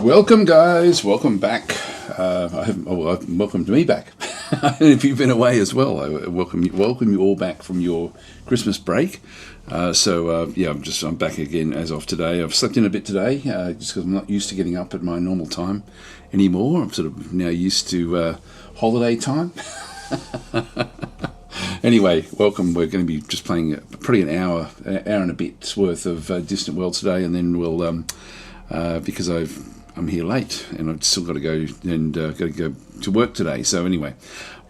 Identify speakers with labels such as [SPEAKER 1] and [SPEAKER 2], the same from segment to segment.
[SPEAKER 1] Welcome, guys. Welcome back. Welcome to me back. If you've been away as well, I welcome you all back from your Christmas break. I'm back again as of today. I've slept in a bit today, just because I'm not used to getting up at my normal time anymore. I'm sort of now used to holiday time. Anyway, welcome. We're going to be just playing probably an hour and a bit's worth of Distant World today, and then we'll because I'm here late and I've still got to go and got to go to work today. So anyway,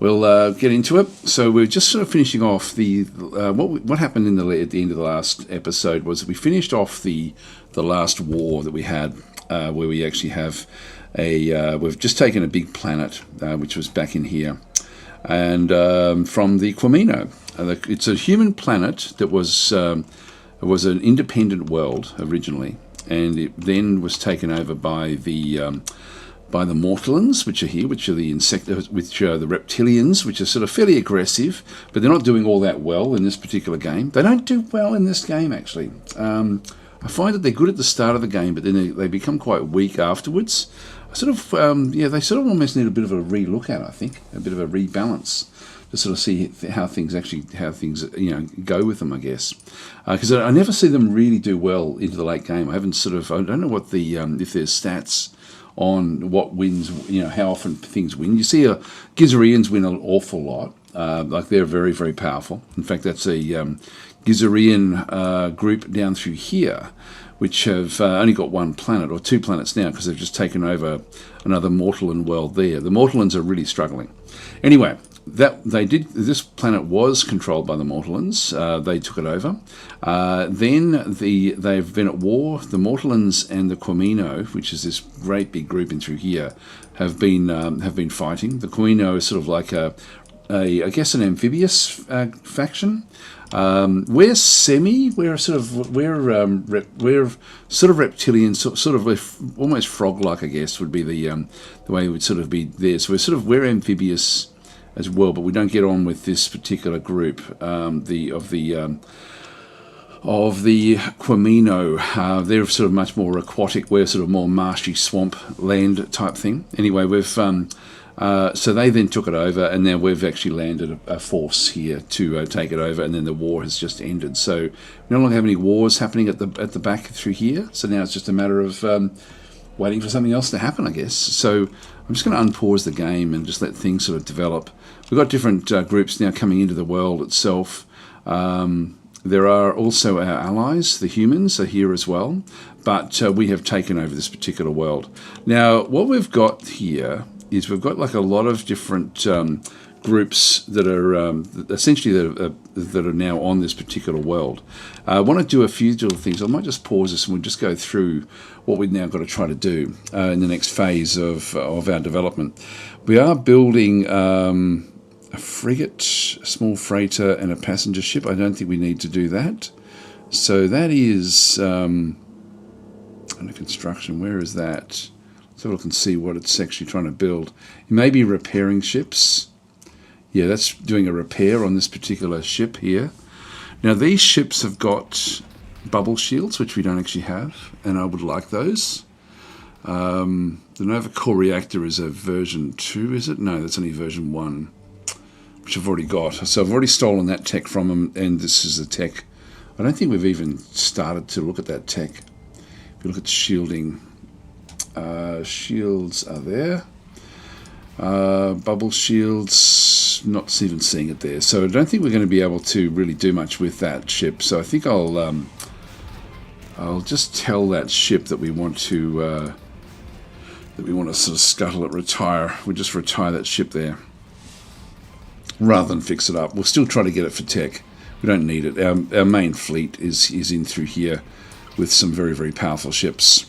[SPEAKER 1] we'll get into it. So we're just sort of finishing off the what happened at the end of the last episode was we finished off the last war that we had, where we actually have we've just taken a big planet which was back in here, and from the Quamino. It's a human planet that was an independent world originally. And it then was taken over by the Mortallans, which are here, which are the reptilians, which are sort of fairly aggressive, but they're not doing all that well in this particular game. They don't do well in this game, actually. I find that they're good at the start of the game, but then they become quite weak afterwards. They sort of almost need a bit of a re-look at, I think, a bit of a rebalance, to sort of see how things go with them, I guess, because I never see them really do well into the late game. I don't know what the if there's stats on what wins, how often things win. You see, Gizarians win an awful lot. Like they're very, very powerful. In fact, that's a Gizarian group down through here, which have only got one planet or two planets now because they've just taken over another Mortallan world there. The Mortallans are really struggling. Anyway. This planet was controlled by the Mortallans. They took it over. They've been at war. The Mortallans and the Quamino, which is this great big group in through here, have been fighting. The Quamino is sort of like I guess an amphibious faction. We're sort of reptilian, sort of almost frog-like, I guess, would be the way it would sort of be there. So we're amphibious as well, but we don't get on with this particular group, of the Quamino. They're sort of much more aquatic. We're sort of more marshy swamp land type thing. Anyway, so they then took it over, and now we've actually landed a force here to take it over, and then the war has just ended. So we no longer have any wars happening at the back through here. So now it's just a matter of waiting for something else to happen, I guess. So I'm just going to unpause the game and just let things sort of develop. We've got different groups now coming into the world itself. There are also our allies, the humans, are here as well. But we have taken over this particular world. Now, what we've got here is we've got like a lot of different groups that are essentially that are now on this particular world. I want to do a few little things. I might just pause this and we'll just go through what we've now got to try to do in the next phase of our development. We are building a frigate, a small freighter, and a passenger ship. I don't think we need to do that. So that is under construction. Where is that? Let's have a look and see what it's actually trying to build. It may be repairing ships. Yeah, that's doing a repair on this particular ship here. Now, these ships have got bubble shields, which we don't actually have, and I would like those. The Nova Core reactor is a version 2, is it? No, that's only version 1, which I've already got. So I've already stolen that tech from them, and this is the tech. I don't think we've even started to look at that tech. If you look at shielding, shields are there. Bubble shields, not even seeing it there. So I don't think we're going to be able to really do much with that ship. So I think I'll just tell that ship that we want to sort of scuttle it, retire. We'll just retire that ship there rather than fix it up. We'll still try to get it for tech. We don't need it. Our main fleet is in through here with some very, very powerful ships.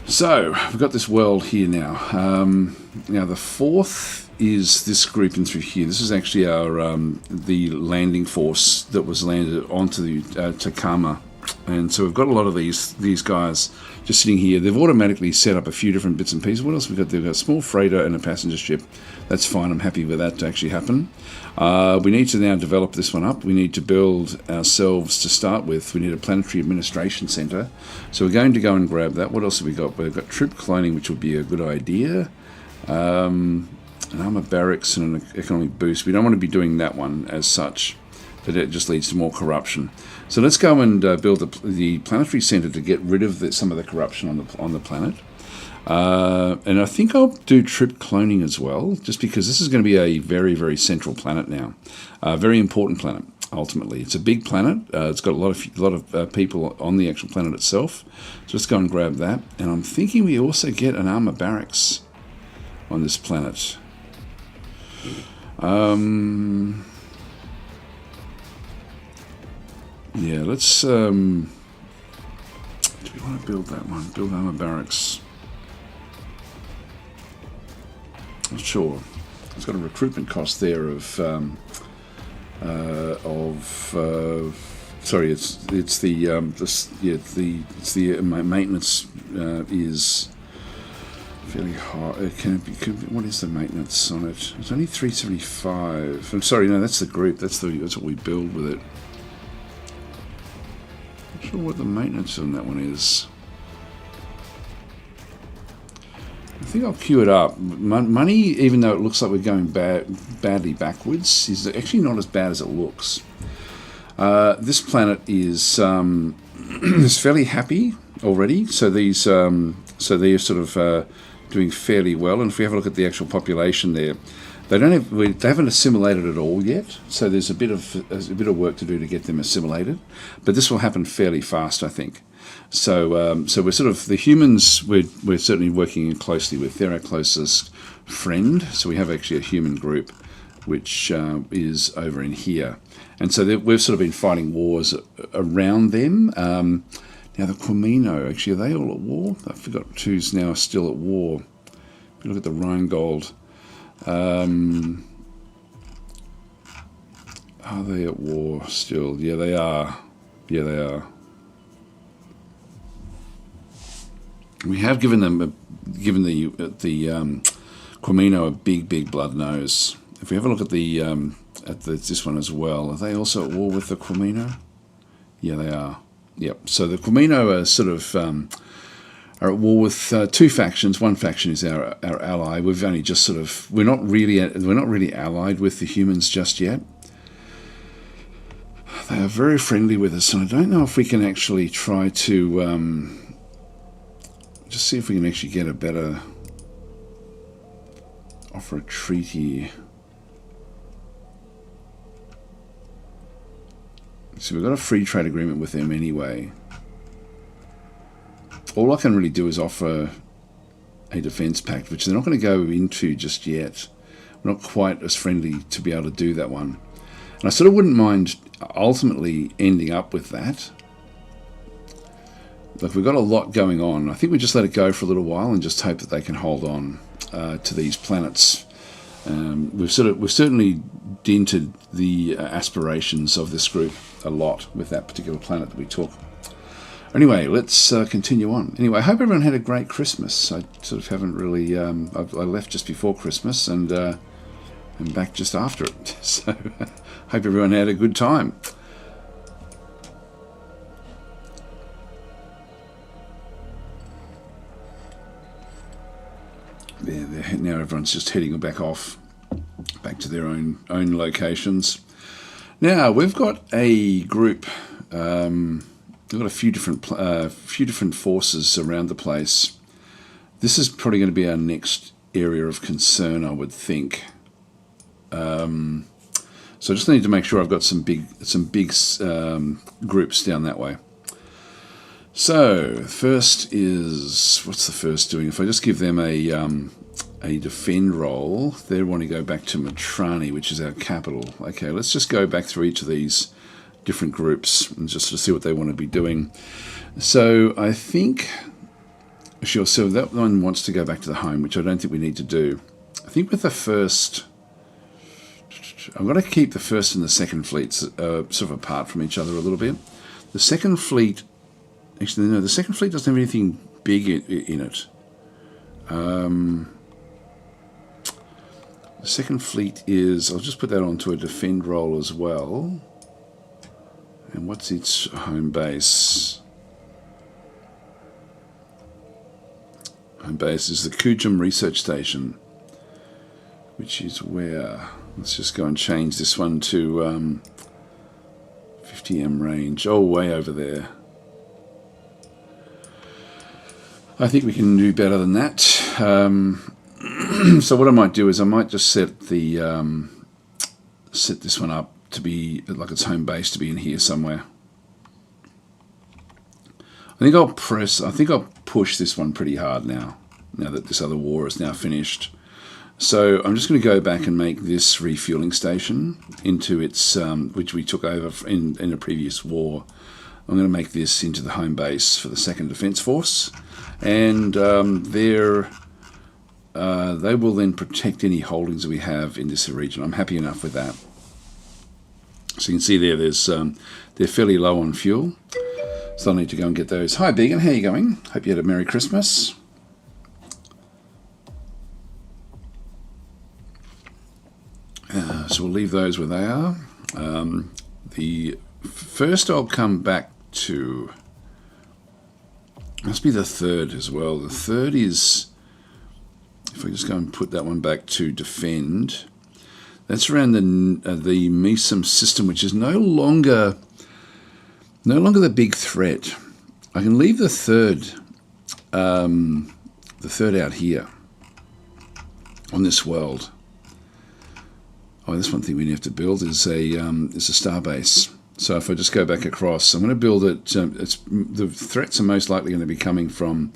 [SPEAKER 1] So we've got this world here now. Now the fourth is this group in through here. This is actually our the landing force that was landed onto the Takama And so we've got a lot of these guys just sitting here. They've automatically set up a few different bits and pieces. What else have we got? They've got a small freighter and a passenger ship. That's fine. I'm happy with that to actually happen. We need to now develop this one up. We need to build ourselves to start with. We need a planetary administration center. So we're going to go and grab that. What else have we got? We've got troop cloning, which would be a good idea. An armor barracks and an economic boost. We don't want to be doing that one as such. But it just leads to more corruption. So let's go and build the planetary center to get rid of some of the corruption on the planet. And I think I'll do troop cloning as well, just because this is going to be a very, very central planet now. A very important planet, ultimately. It's a big planet. It's got a lot of people on the actual planet itself. So let's go and grab that. And I'm thinking we also get an armor barracks on this planet. Yeah, let's... do we want to build that one? Build armor barracks. Not sure. It's got a recruitment cost there of... sorry, it's the maintenance is fairly high. What is the maintenance on it? It's only 375. I'm sorry, no, that's the group. That's what we build with it. Not sure what the maintenance on that one is. I think I'll queue it up. Money, even though it looks like we're going badly backwards, is actually not as bad as it looks. This planet is is fairly happy already. So they're sort of doing fairly well. And if we have a look at the actual population there, they haven't assimilated at all yet. So there's a bit of work to do to get them assimilated. But this will happen fairly fast, I think. So we're sort of the humans. We're certainly working closely with. They're our closest friend. So we have actually a human group, which is over in here, and so we've sort of been fighting wars around them. Now the Quamino, actually, are they all at war? I forgot who's now still at war. If you look at the Rheingold, are they at war still? Yeah, they are. Yeah, they are. We have given the Quamino a big blood nose. If we have a look at this one as well, are they also at war with the Quamino? Yeah, they are. Yep. So the Quamino are sort of are at war with two factions. One faction is our ally. We've only just sort of we're not really allied with the humans just yet. They are very friendly with us, and I don't know if we can actually try to just see if we can actually get a better offer a treaty. So we've got a free trade agreement with them anyway. All I can really do is offer a defense pact, which they're not going to go into just yet. We're not quite as friendly to be able to do that one. And I sort of wouldn't mind ultimately ending up with that. Look, we've got a lot going on. I think we just let it go for a little while and just hope that they can hold on to these planets. We've certainly dented the aspirations of this group a lot with that particular planet that we took. Anyway, let's continue on. Anyway, I hope everyone had a great Christmas. I sort of haven't really... I left just before Christmas and I'm back just after it. So hope everyone had a good time. There, now everyone's just heading back to their own locations. Now we've got a group. We've got a few different forces around the place. This is probably going to be our next area of concern, I would think. So I just need to make sure I've got some big groups down that way. So first is, what's the first doing? If I just give them a defend role, they want to go back to Matrani, which is our capital. Okay, let's just go back through each of these different groups and just to see what they want to be doing. So I think, sure, so that one wants to go back to the home, which I don't think we need to do. I think with the first, I'm going to keep the first and the second fleets sort of apart from each other a little bit. The second fleet Actually, no, the second fleet doesn't have anything big in it. The second fleet is, I'll just put that onto a defend roll as well. And what's its home base? Home base is the Kujum Research Station, which is where, let's just go and change this one to 50M range. Oh, way over there. I think we can do better than that. So what I might do is I might just set the set this one up to be like its home base to be in here somewhere. I think I'll push this one pretty hard now that this other war is now finished. So I'm just going to go back and make this refueling station into its which we took over in a previous war. I'm going to make this into the home base for the 2nd Defence Force, and they will then protect any holdings that we have in this region. I'm happy enough with that. So you can see there, they're fairly low on fuel, so I'll need to go and get those. Hi Began, how are you going? Hope you had a Merry Christmas. So we'll leave those where they are. The first I'll come back to, must be the 3rd as well. The 3rd is, if I just go and put that one back to defend, that's around the MESM system, which is no longer the big threat. I can leave the 3rd out here on this world. Oh, that's one thing we have to build is a star base. So if I just go back across, I'm going to build it. The threats are most likely going to be coming from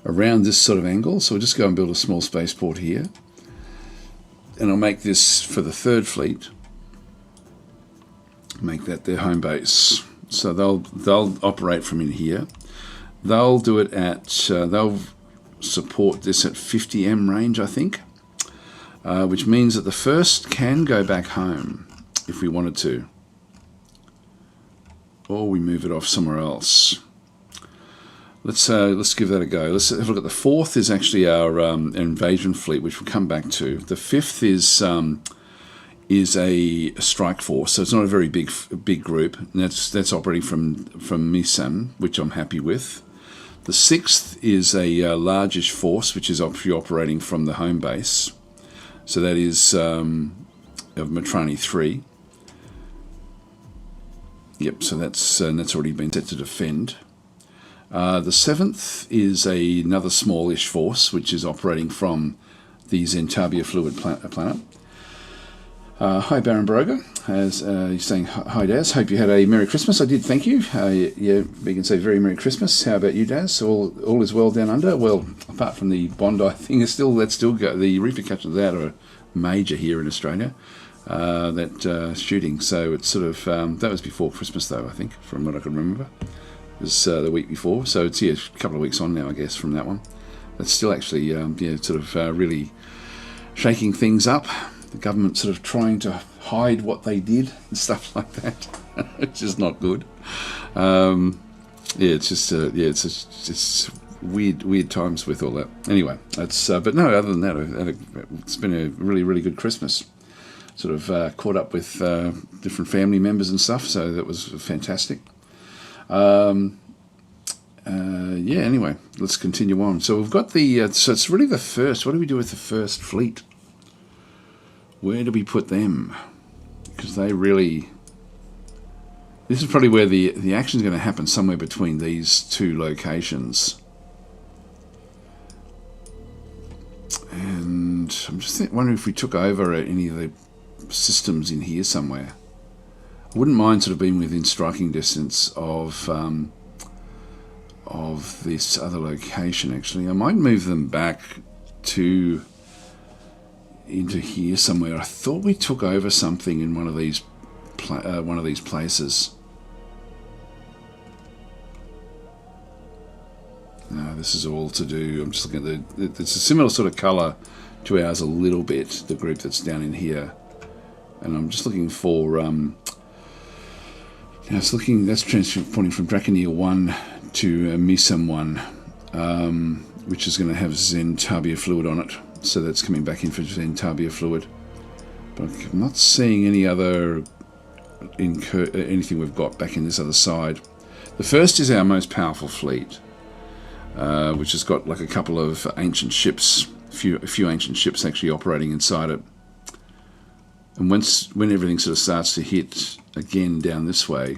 [SPEAKER 1] around this sort of angle. So we'll just go and build a small spaceport here, and I'll make this for the 3rd fleet. Make that their home base. So they'll operate from in here. They'll do it at they'll support this at 50M range, I think. Which means that the 1st can go back home if we wanted to, or we move it off somewhere else. Let's give that a go. Let's have a look at the 4th is actually our invasion fleet, which we'll come back to. The 5th is a strike force, so it's not a very big group. And that's operating from MESM, which I'm happy with. The 6th is a largish force, which is operating from the home base. So that is of Matrani 3. Yep, so that's already been set to defend. The 7th is another smallish force, which is operating from the Zentabia fluid planet. Hi, Baron Broger. He's saying, hi, Daz. Hope you had a Merry Christmas. I did, thank you. Yeah, we can say very Merry Christmas. How about you, Daz? All is well down under? Well, apart from the Bondi thing, let's still go. The repercussions of that are major here in Australia, that shooting. So it's sort of, that was before Christmas, though, I think, from what I can remember. It was the week before. So it's a couple of weeks on now, I guess, from that one. It's still actually, sort of really shaking things up. The government sort of trying to hide what they did and stuff like that, which is not good. It's just it's weird times with all that. Anyway, but no, other than that, it's been a really good Christmas. Sort of caught up with different family members and stuff, so that was fantastic. Anyway, let's continue on. So we've got so it's really the 1st. What do we do with the 1st fleet? Where do we put them? Because they really... This is probably where the action is going to happen, somewhere between these 2 locations. And I'm just wondering if we took over any of the systems in here somewhere. I wouldn't mind sort of being within striking distance of this other location, actually. I might move them back into here somewhere. I thought we took over something in one of these places. No, this is all to do. I'm just looking at it's a similar sort of colour to ours a little bit. The group that's down in here, and I'm just looking for. It's looking. That's transporting from Draconeer 1 to Misam 1, which is going to have Zentabia fluid on it. So that's coming back in for Zentabia fluid. But I'm not seeing any other anything we've got back in this other side. The first is our most powerful fleet, which has got like a couple of ancient ships, a few ancient ships actually operating inside it. And when everything sort of starts to hit again down this way,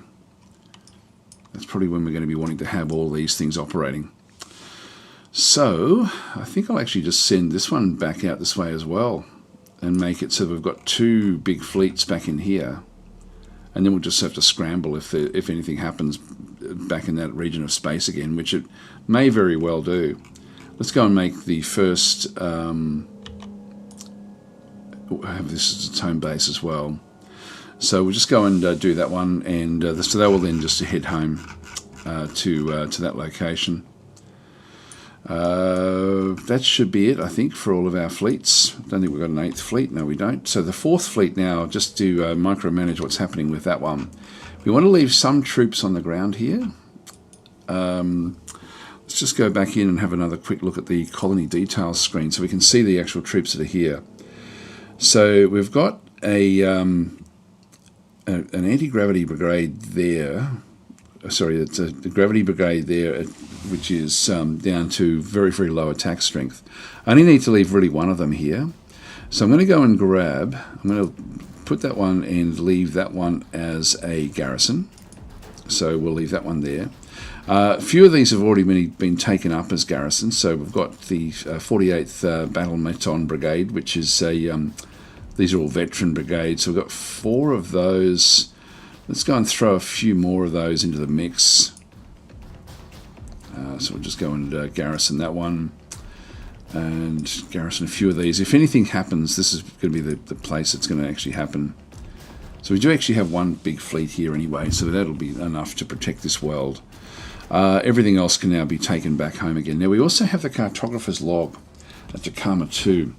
[SPEAKER 1] that's probably when we're going to be wanting to have all these things operating. So I think I'll actually just send this one back out this way as well and make it so we've got two big fleets back in here. And then we'll just have to scramble if anything happens back in that region of space again, which it may very well do. Let's go and make the first... have this as its home base as well. So we'll just go and do that one, and so they will then just head home to that location. That should be it, I think, for all of our fleets. I don't think we've got an 8th fleet. No, we don't. So the 4th fleet now, just to micromanage what's happening with that one. We want to leave some troops on the ground here. Let's just go back in and have another quick look at the colony details screen so we can see the actual troops that are here. So we've got an anti-gravity brigade there. Sorry, it's a gravity brigade there, which is down to very, very low attack strength. I only need to leave really one of them here. So I'm going to go and grab, I'm going to put that one and leave that one as a garrison. So we'll leave that one there. A few of these have already been taken up as garrisons. So we've got the 48th Battle Meton Brigade, which is a... these are all veteran brigades. So we've got 4 of those. Let's go and throw a few more of those into the mix. So we'll just go and garrison that one. And garrison a few of these. If anything happens, this is going to be the place that's going to actually happen. So we do actually have one big fleet here anyway, so that'll be enough to protect this world. Everything else can now be taken back home again. Now we also have the cartographer's log at Takama 2.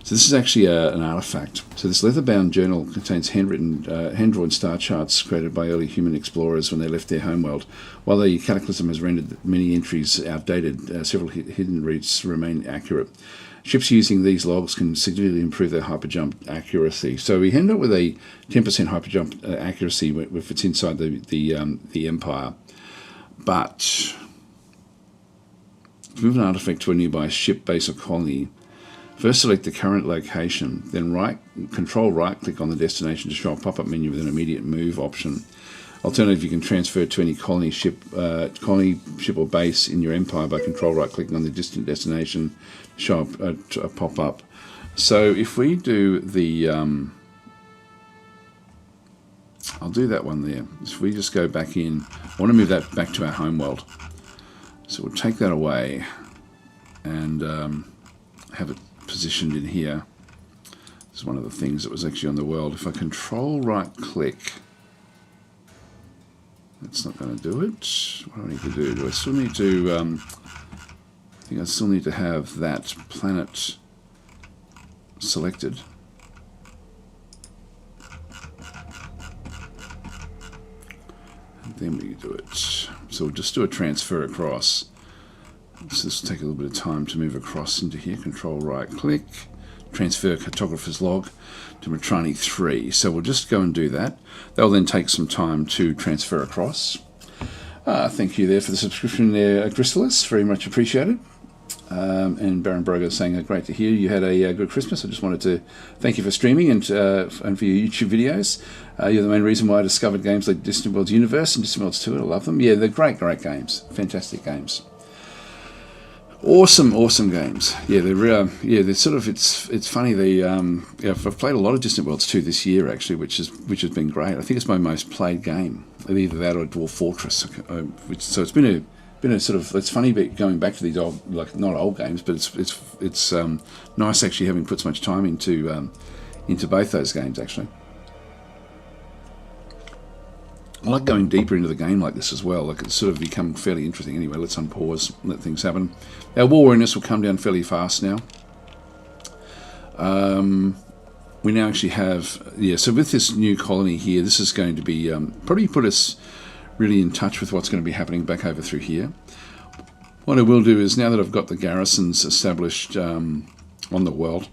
[SPEAKER 1] So this is actually an artifact. So this leather-bound journal contains hand-drawn star charts created by early human explorers when they left their homeworld. While the cataclysm has rendered many entries outdated, several hidden routes remain accurate. Ships using these logs can significantly improve their hyperjump accuracy. So we end up with a 10% hyperjump accuracy if it's inside the Empire. But to move an artifact to a nearby ship, base, or colony, first select the current location, then control right-click on the destination to show a pop-up menu with an immediate move option. Alternatively, you can transfer to any colony ship or base in your empire by control right-clicking on the distant destination to show a pop-up. So if we do the... I'll do that one there. If we just go back in, I want to move that back to our homeworld. So we'll take that away and have it positioned in here. This is one of the things that was actually on the world. If I control right click, that's not going to do it. What do I need to do? Do I still need to I think I still need to have that planet selected. And then we do it. So we'll just do a transfer across. So this will take a little bit of time to move across into here. Control right click, transfer cartographer's log to Matrani 3. So we'll just go and do that. That'll then take some time to transfer across. Thank you there for the subscription there, Chrysalis. Very much appreciated. And Baron Broger saying, great to hear you had a good Christmas. I just wanted to thank you for streaming and for your YouTube videos. You're the main reason why I discovered games like Distant Worlds Universe and Distant Worlds 2. I love them. Yeah, they're great games. Fantastic games. Awesome games. Yeah, they're sort of. It's funny. I've played a lot of Distant Worlds 2 this year actually, which has been great. I think it's my most played game, either that or Dwarf Fortress. So it's been a sort of. It's funny going back to these old, like not old games, but it's nice actually having put so much time into both those games actually. I like going deeper into the game like this as well. Like it's sort of become fairly interesting. Anyway, let's unpause, let things happen. Our war weariness will come down fairly fast now. We now actually have, so with this new colony here, this is going to be, probably put us really in touch with what's going to be happening back over through here. What I will do is, now that I've got the garrisons established on the world,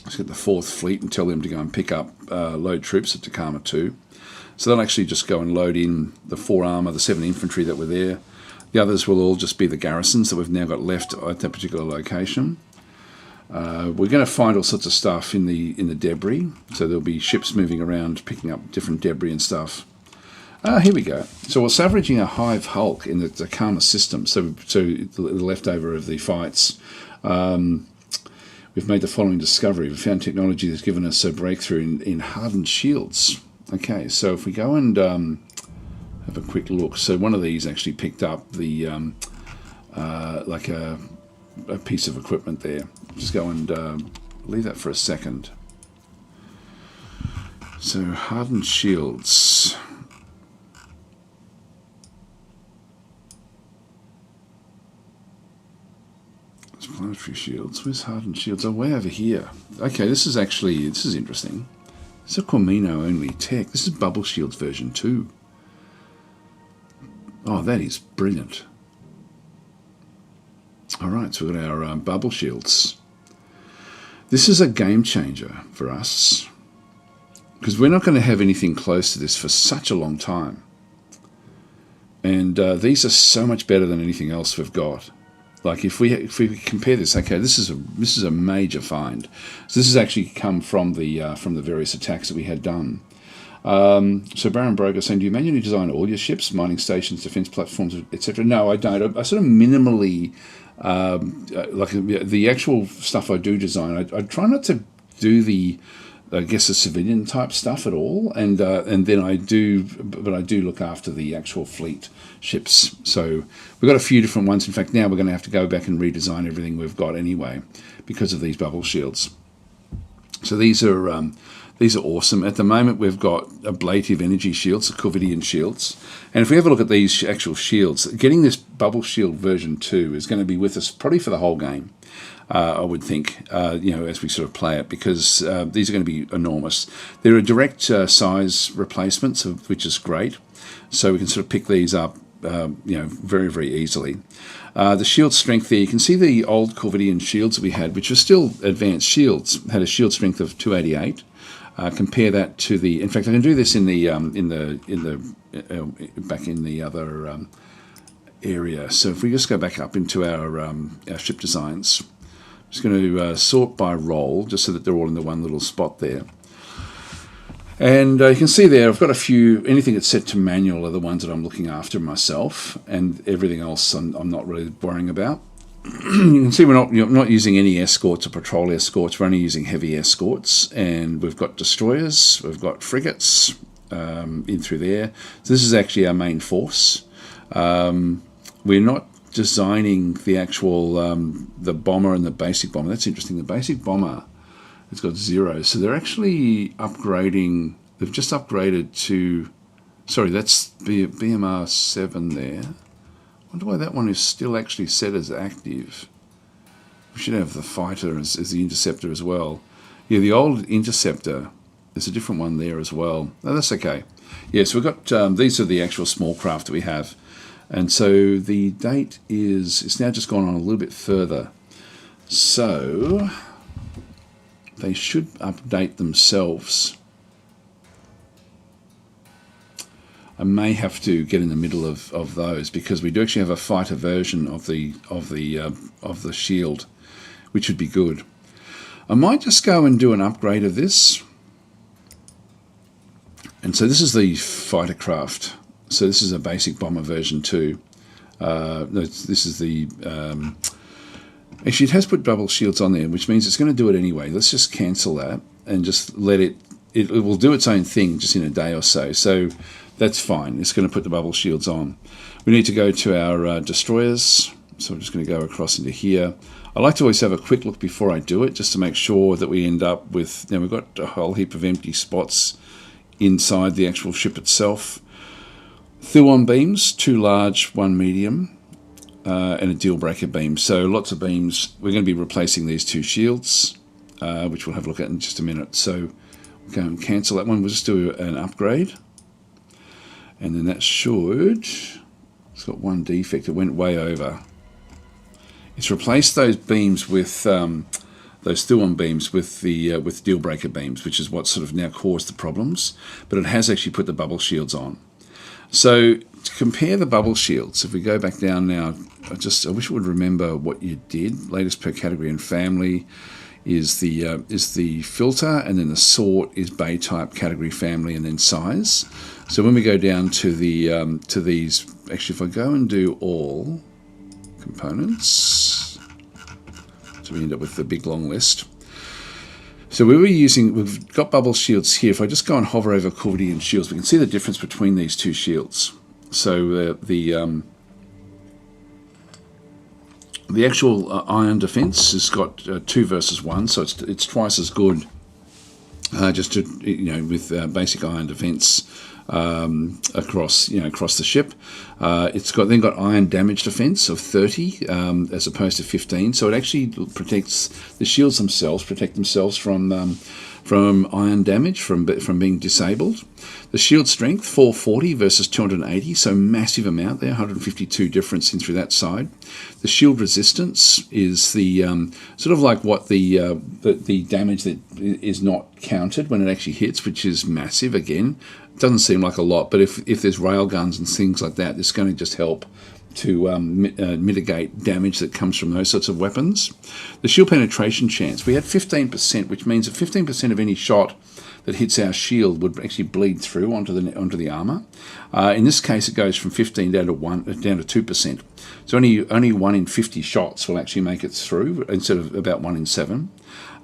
[SPEAKER 1] let's get the 4th Fleet and tell them to go and pick up load troops at Takama 2. So they'll actually just go and load in the 4 armour, the 7 infantry that were there. The others will all just be the garrisons that we've now got left at that particular location. We're going to find all sorts of stuff in the debris. So there'll be ships moving around, picking up different debris and stuff. Here we go. So we're salvaging a Hive Hulk in the Takama system. So the leftover of the fights. We've made the following discovery. We found technology that's given us a breakthrough in hardened shields. Okay, so if we go and have a quick look. So one of these actually picked up the like a piece of equipment there. Just go and leave that for a second. So hardened shields. Planetary shields. Where's hardened shields? Oh, way over here. Okay, this is interesting. It's a Cormino only tech. This is Bubble Shields version 2. Oh, that is brilliant. Alright, so we've got our Bubble Shields. This is a game changer for us, because we're not going to have anything close to this for such a long time. And these are so much better than anything else we've got. Like if we compare this, okay, this is a major find. So this has actually come from the various attacks that we had done. So Baron Broker saying, do you manually design all your ships, mining stations, defense platforms, etc.? No, I don't. I sort of minimally, like the actual stuff I do design, I try not to do the, I guess, the civilian type stuff at all, and then I do look after the actual fleet ships. So we've got a few different ones. In fact, now we're going to have to go back and redesign everything we've got anyway, because of these bubble shields. So these are awesome. At the moment, we've got ablative energy shields, the Corvidian shields, and if we have a look at these actual shields, getting this bubble shield version 2 is going to be with us probably for the whole game. I would think, as we sort of play it, because these are going to be enormous. There are direct size replacements, which is great. So we can sort of pick these up, very, very easily. The shield strength there, you can see the old Corvidian shields that we had, which are still advanced shields, had a shield strength of 288. Compare that to the. In fact, I can do this in the back in the other area. So if we just go back up into our ship designs. Just going to sort by role, just so that they're all in the one little spot there. And you can see there, I've got a few, anything that's set to manual are the ones that I'm looking after myself, and everything else I'm not really worrying about. You can see we're not using any escorts or patrol escorts, we're only using heavy escorts, and we've got destroyers, we've got frigates in through there. So this is actually our main force. We're not designing the actual the bomber and the basic bomber. That's interesting. The basic bomber has got 0, so they're actually upgrading. They've just upgraded to, sorry, that's BMR 7 there. I wonder why that one is still actually set as active. We should have the fighter as the interceptor as well. Yeah, the old interceptor, there's a different one there as well. No, that's okay. Yeah, so we've got these are the actual small craft that we have. And so the date it's now just gone on a little bit further. So they should update themselves. I may have to get in the middle of those, because we do actually have a fighter version of the shield, which would be good. I might just go and do an upgrade of this. And so this is the fighter craft. So this is a basic bomber version 2. This is the... actually, it has put bubble shields on there, which means it's going to do it anyway. Let's just cancel that and just let it... It will do its own thing just in a day or so. So that's fine. It's going to put the bubble shields on. We need to go to our destroyers. So I'm just going to go across into here. I like to always have a quick look before I do it, just to make sure that we end up with... Now, we've got a whole heap of empty spots inside the actual ship itself. Thuon beams, 2 large, 1 medium, and a deal breaker beam. So lots of beams. We're going to be replacing these 2 shields, which we'll have a look at in just a minute. So we'll go and cancel that one. We'll just do an upgrade. And then that should, it's got one defect, it went way over. It's replaced those beams with, those Thuon beams with the deal breaker beams, which is what sort of now caused the problems, but it has actually put the bubble shields on. So to compare the bubble shields, if we go back down now, I wish I would remember what you did. Latest per category and family is the filter, and then the sort is bay type, category, family, and then size. So when we go down to the to these, actually, if I go and do all components, so we end up with the big long list. So we've got bubble shields here. If I just go and hover over Corvidian shields, we can see the difference between these two shields. So the actual iron defense has got 2 versus 1, so it's twice as good. Just to, with basic iron defense across the ship. It's then got iron damage defense of 30 as opposed to 15. So it actually protects the shields themselves, protect themselves from iron damage, from being disabled. The shield strength 440 versus 280, so massive amount there, 152 difference in through that side. The shield resistance is the sort of like what the damage that is not counted when it actually hits, which is massive. Again, it doesn't seem like a lot, but if there's rail guns and things like that, it's going to just help to mitigate damage that comes from those sorts of weapons. The shield penetration chance, we had 15%, which means that 15% of any shot that hits our shield would actually bleed through onto the armor. In this case, it goes from 15 down to 2%. So only 1 in 50 shots will actually make it through, instead of about 1 in 7.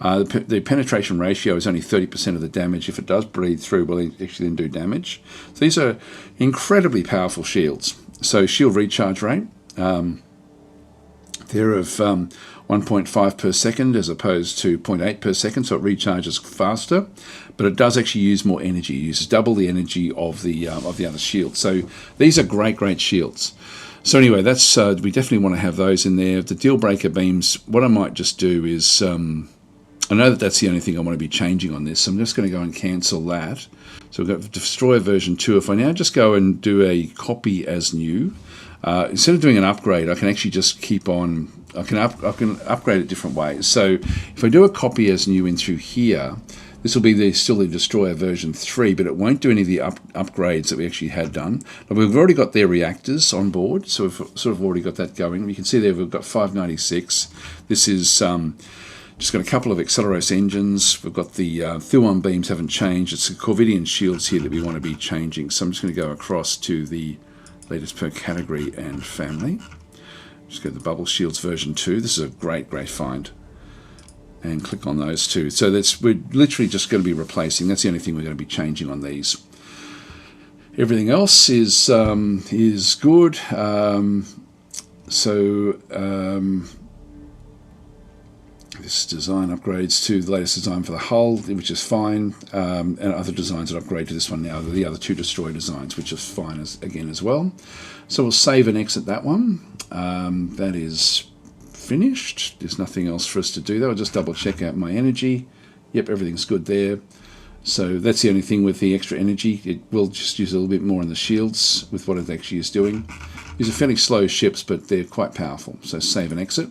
[SPEAKER 1] The penetration ratio is only 30% of the damage. If it does bleed through, will it actually then do damage? So these are incredibly powerful shields. So shield recharge rate, they're of 1.5 per second as opposed to 0.8 per second, so it recharges faster, but it does actually use more energy. It uses double the energy of the other shield. So these are great shields. So anyway, that's we definitely want to have those in there. The deal breaker beams, what I might just do is, I know that's the only thing I want to be changing on this, so I'm just going to go and cancel that. So we've got Destroyer version 2. If I now just go and do a copy as new, instead of doing an upgrade, I can actually just keep on, I can upgrade it different ways. So if I do a copy as new in through here, this will be still the Destroyer version 3, but it won't do any of the upgrades that we actually had done. But we've already got their reactors on board, so we've sort of already got that going. You can see there we've got 596. This is just got a couple of Acceleros engines. We've got the Thuon beams haven't changed. It's the Corvidian shields here that we want to be changing. So I'm just going to go across to the latest per category and family. Just go to the Bubble Shields version 2. This is a great find. And click on those two. So we're literally just going to be replacing. That's the only thing we're going to be changing on these. Everything else is good. This design upgrades to the latest design for the hull, which is fine, and other designs that upgrade to this one now, the other 2 Destroyer designs, which is fine as well. So we'll save and exit that one. That is finished. There's nothing else for us to do though. I'll just double check out my energy. Yep, everything's good there. So that's the only thing with the extra energy. It will just use a little bit more in the shields with what it actually is doing. These are fairly slow ships, but they're quite powerful. So save and exit.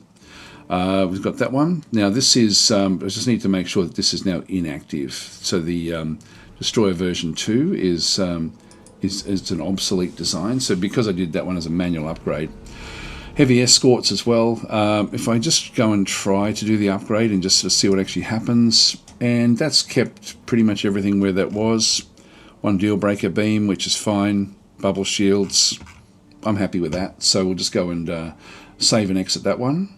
[SPEAKER 1] We've got that one. Now this is, I just need to make sure that this is now inactive. So the Destroyer version 2 is an obsolete design. So because I did that one as a manual upgrade. Heavy escorts as well. If I just go and try to do the upgrade and just sort of see what actually happens, and that's kept pretty much everything where that was. 1 deal breaker beam, which is fine. Bubble shields, I'm happy with that. So we'll just go and save and exit that one.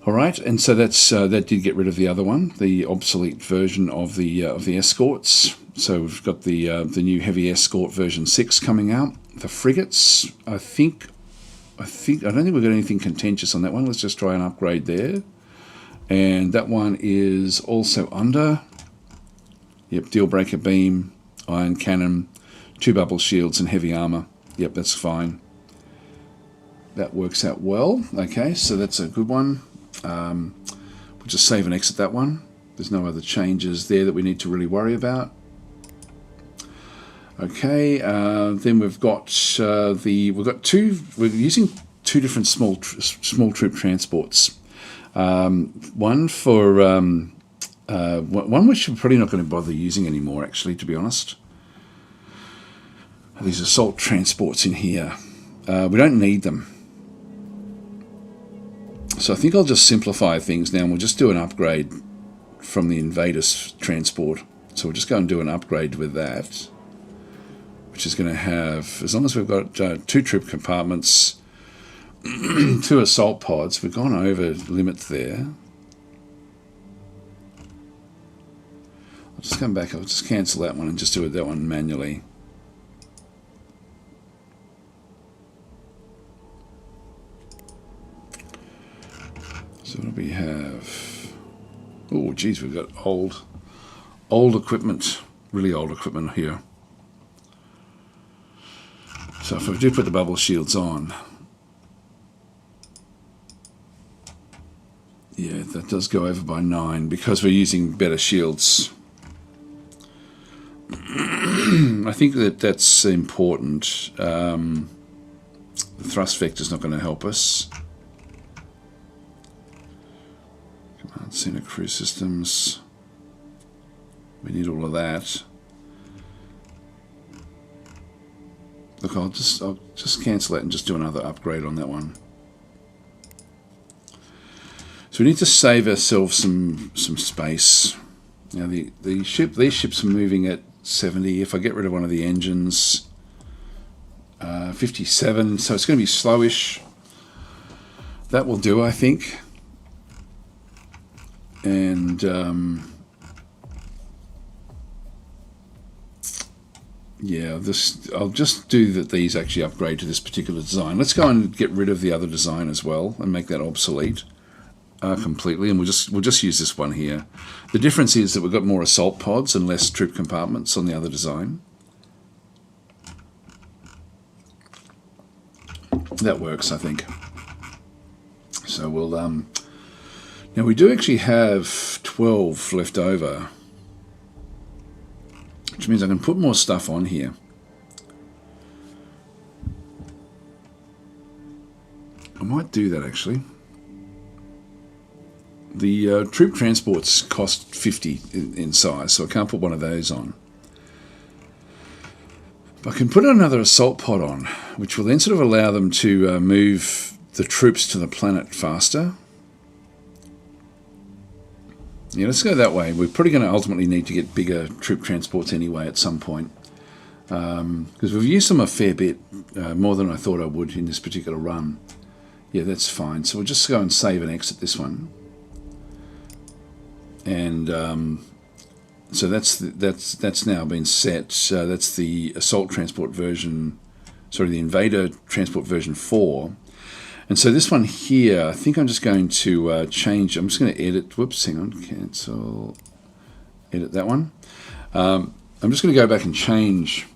[SPEAKER 1] All right, and so that did get rid of the other one, the obsolete version of the escorts. So we've got the new heavy escort version 6 coming out. The frigates, I don't think we've got anything contentious on that one. Let's just try an upgrade there. And that one is also under. Yep, deal breaker beam, iron cannon, 2 bubble shields and heavy armor. Yep, that's fine. That works out well. Okay, so that's a good one. We'll just save and exit that one. There's no other changes there that we need to really worry about. Okay, then we've got we're using two different small troop transports. One for one which we're probably not going to bother using anymore, actually, to be honest. These assault transports in here, we don't need them. So I think I'll just simplify things now, and we'll just do an upgrade from the Invaders transport. So we'll just go and do an upgrade with that, which is going to have, as long as we've got 2 troop compartments, 2 assault pods. We've gone over limits there. I'll just come back, I'll just cancel that one and just do that one manually. So what do we have? Oh geez, we've got old equipment, really old equipment here. So if I do put the bubble shields on, yeah, that does go over by 9 because we're using better shields. I think that's important. The thrust vector's not going to help us. Command Center Crew Systems. We need all of that. Look, I'll just cancel that and just do another upgrade on that one. So we need to save ourselves some space. Now these ships are moving at 70. If I get rid of one of the engines, 57. So it's going to be slowish. That will do, I think. And yeah, I'll just do that. These actually upgrade to this particular design. Let's go and get rid of the other design as well and make that obsolete completely. And we'll just use this one here. The difference is that we've got more assault pods and less troop compartments on the other design. That works, I think. So we'll now we do actually have 12 left over, which means I can put more stuff on here. I might do that actually. The troop transports cost 50 in size, so I can't put one of those on. But I can put another assault pod on, which will then sort of allow them to move the troops to the planet faster. Yeah, let's go that way. We're probably going to ultimately need to get bigger troop transports anyway at some point, because we've used them a fair bit, more than I thought I would in this particular run. Yeah, that's fine. So we'll just go and save and exit this one. And so that's now been set. That's the assault transport version, sorry, the Invader transport version 4. And so this one here, I think I'm just going to change. I'm just going to edit. Whoops, hang on, cancel. Edit that one. I'm just going to go back and change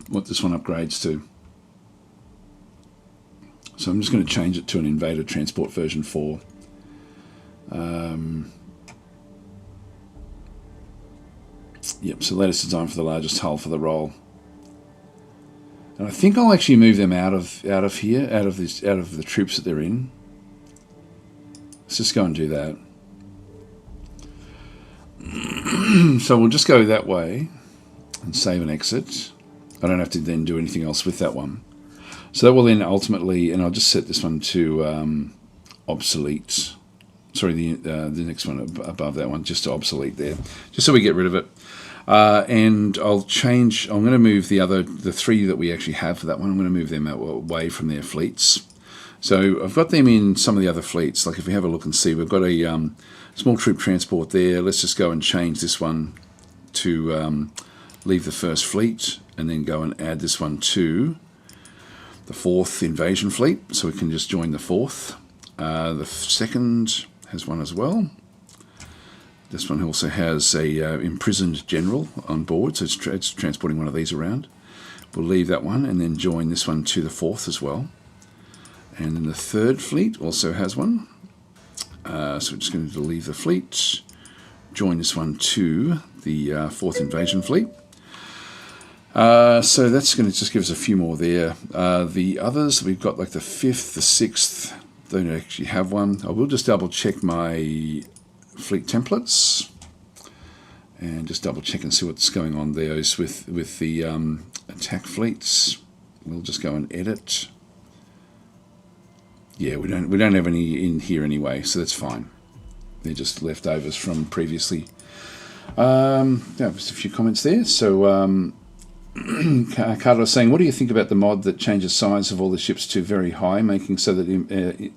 [SPEAKER 1] what this one upgrades to. So I'm just going to change it to an Invader transport version 4. Yep, so latest design for the largest hull for the role. And I think I'll actually move them out of here, out of the troops that they're in. Let's just go and do that. So we'll just go that way and save and exit. I don't have to then do anything else with that one. So that will then ultimately, and I'll just set this one to obsolete. Sorry, the next one above that one, just to obsolete there, just so we get rid of it. And I'll change. I'm going to move the 3 that we actually have for that one. I'm going to move them away from their fleets. So I've got them in some of the other fleets. Like if we have a look and see, we've got a small troop transport there. Let's just go and change this one to leave the first fleet, and then go and add this one to the 4th invasion fleet. So we can just join the 4th. The 2nd has one as well. This one also has a imprisoned general on board, so it's transporting one of these around. We'll leave that one and then join this one to the 4th as well. And then the 3rd fleet also has one. So we're just going to leave the fleet, join this one to the 4th invasion fleet. So that's going to just give us a few more there. The others, we've got like the 5th, the 6th, don't actually have one. I will just double check my fleet templates and just double check and see what's going on there with the attack fleets. We'll just go and edit. Yeah, we don't have any in here anyway, so that's fine. They're just leftovers from previously. Yeah, just a few comments there. So Carter was saying, what do you think about the mod that changes size of all the ships to very high, making so that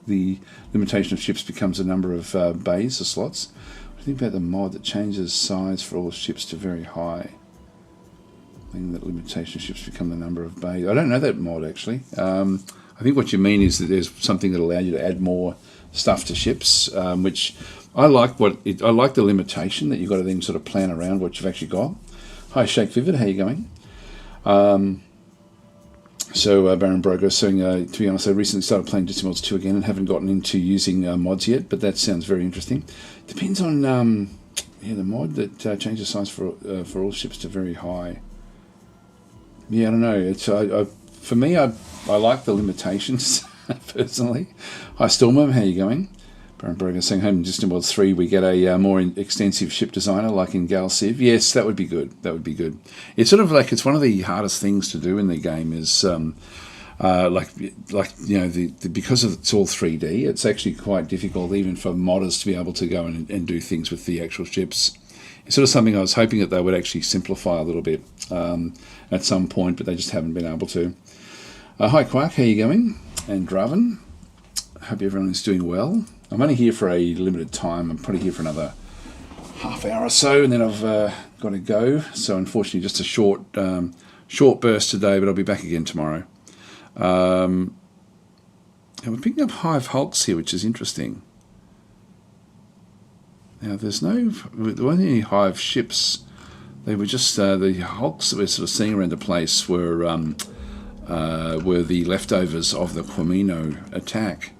[SPEAKER 1] the limitation of ships becomes a number of bays or slots? What do you think about the mod that changes size for all the ships to very high, making that limitation of ships become the number of bays? I don't know that mod actually. I think what you mean is that there's something that allows you to add more stuff to ships, which I like. I like the limitation that you've got to then sort of plan around what you've actually got. Hi, Shake Vivid, how you going? So Baron Broker saying, to be honest, I recently started playing Distant Worlds 2 again and haven't gotten into using mods yet, but that sounds very interesting. Depends on the mod that changes size for all ships to very high. Yeah, I don't know. It's for me, I like the limitations personally. Hi Stormer, how you going? Baron Broker saying, home in Distant Worlds 3 we get a more extensive ship designer like in Gal Civ. Yes, that would be good. That would be good. It's sort of like, it's one of the hardest things to do in the game is like you know, because it's all 3D, it's actually quite difficult even for modders to be able to go and do things with the actual ships. It's sort of something I was hoping that they would actually simplify a little bit at some point, but they just haven't been able to. Hi Quark, how you going? And Draven, hope everyone is doing well. I'm only here for a limited time. I'm probably here for another half hour or so, and then I've got to go. So unfortunately, just a short burst today, but I'll be back again tomorrow. And we're picking up Hive Hulks here, which is interesting. Now, there weren't any Hive ships. They were just the Hulks that we're sort of seeing around the place were the leftovers of the Quamino attack.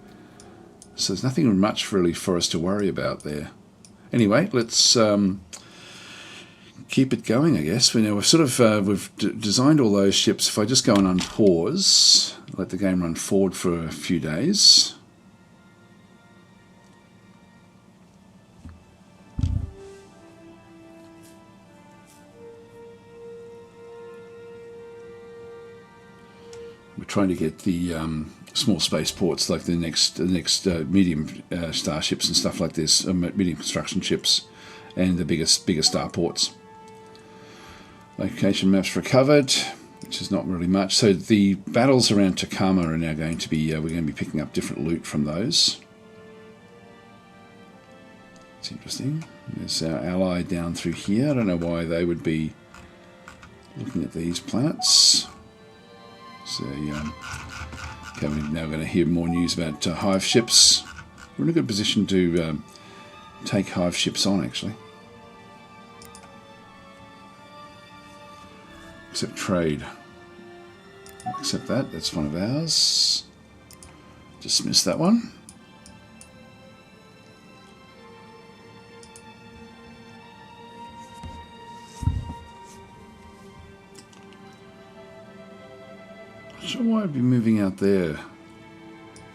[SPEAKER 1] So there's nothing much really for us to worry about there. Anyway, let's keep it going, I guess. We've sort of we've designed all those ships. If I just go and unpause, let the game run forward for a few days. We're trying to get the small spaceports, like the next medium starships and stuff like this, medium construction ships, and the bigger starports. Location maps recovered, which is not really much. So the battles around Takama are now going to be, we're going to be picking up different loot from those. It's interesting. There's our ally down through here. I don't know why they would be looking at these planets. So we're now going to hear more news about Hive ships. We're in a good position to take Hive ships on, actually. Accept trade. Accept that. That's one of ours. Dismiss that one. Not sure why I'd be moving out there.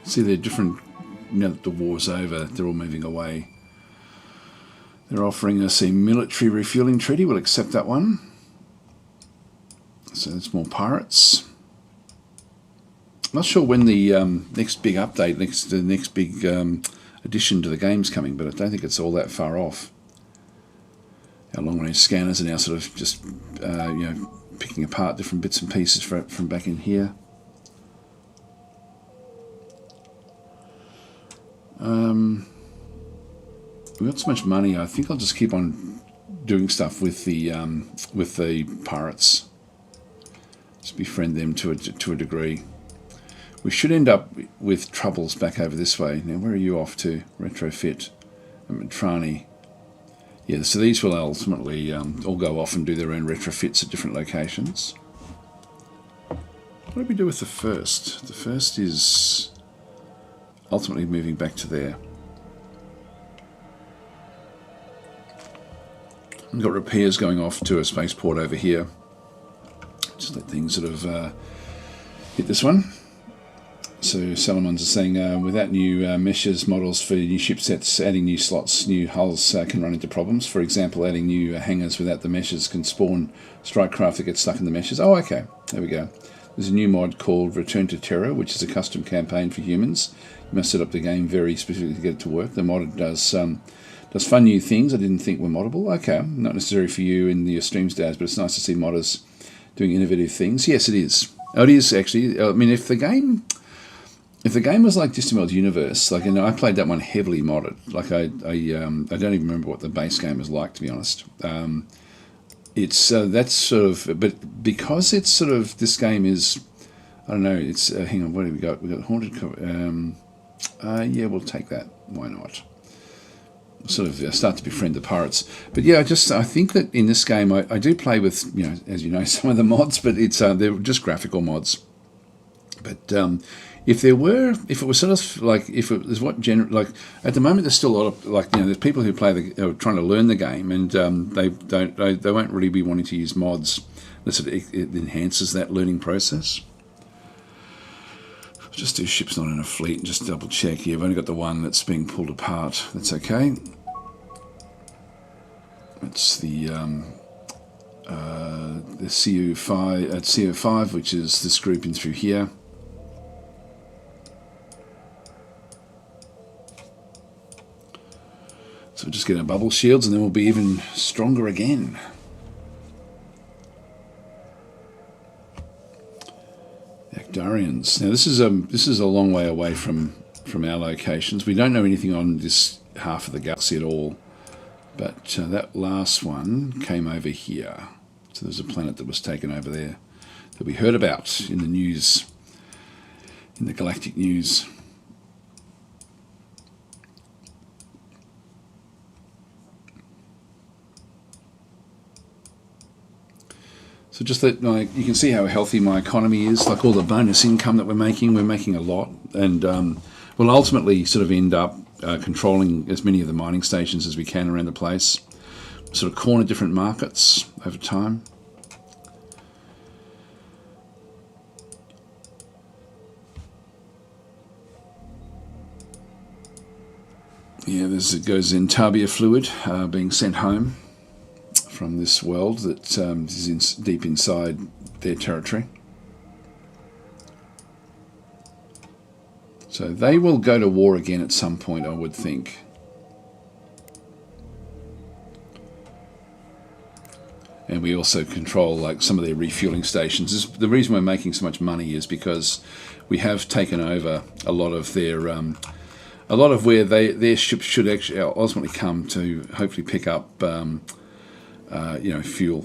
[SPEAKER 1] See, they're different. Now that the war's over, they're all moving away. They're offering us a military refueling treaty. We'll accept that one. So that's more pirates. Not sure when the next big update, the next big addition to the game's coming, but I don't think it's all that far off. Our long-range scanners are now sort of just picking apart different bits and pieces from back in here. We've got so much money. I think I'll just keep on doing stuff with the pirates. Just befriend them to a degree. We should end up with troubles back over this way. Now, where are you off to? Retrofit. Matrani. Yeah, so these will ultimately all go off and do their own retrofits at different locations. What do we do with the first? The first is ultimately moving back to there. We've got repairs going off to a spaceport over here. Just let things sort of hit this one. So Salomon's is saying, without new meshes models for new ship sets, adding new slots, new hulls can run into problems. For example, adding new hangars without the meshes can spawn strike craft that get stuck in the meshes. Oh, okay. There we go. There's a new mod called Return to Terra, which is a custom campaign for humans. You must set up the game very specifically to get it to work. The mod does fun new things I didn't think were moddable. Okay, not necessary for you in your streams, Daz, but it's nice to see modders doing innovative things. Yes, it is. Oh, it is actually. I mean, if the game was like Distant World Universe, like, I played that one heavily modded. Like I don't even remember what the base game was like, to be honest. It's that's sort of, but because it's sort of, this game is, I don't know. It's hang on, what have we got? We got Haunted. Yeah, we'll take that. Why not? Sort of start to befriend the pirates. But yeah, I think that in this game I do play with, as you know, some of the mods, but it's they're just graphical mods. But if it was sort of like, if it was like at the moment, there's still a lot of, like, there's people who are trying to learn the game, and they won't really be wanting to use mods unless it enhances that learning process. Just do ships not in a fleet and just double check. Yeah, I've only got the one that's being pulled apart. That's okay. It's the CU5 at CO5, which is this group in through here. So we're just getting our bubble shields, and then we'll be even stronger again. Actarians. Now this is a long way away from our locations. We don't know anything on this half of the galaxy at all, but that last one came over here. So there's a planet that was taken over there that we heard about in the news, in the galactic news. So just that, you can see how healthy my economy is. Like all the bonus income that we're making a lot, and we'll ultimately sort of end up controlling as many of the mining stations as we can around the place. Sort of corner different markets over time. Yeah, it goes in Tabia fluid being sent home from this world that is deep inside their territory. So they will go to war again at some point, I would think. And we also control like some of their refueling stations. The reason we're making so much money is because we have taken over a lot of their where their ships should actually ultimately come to hopefully pick up fuel,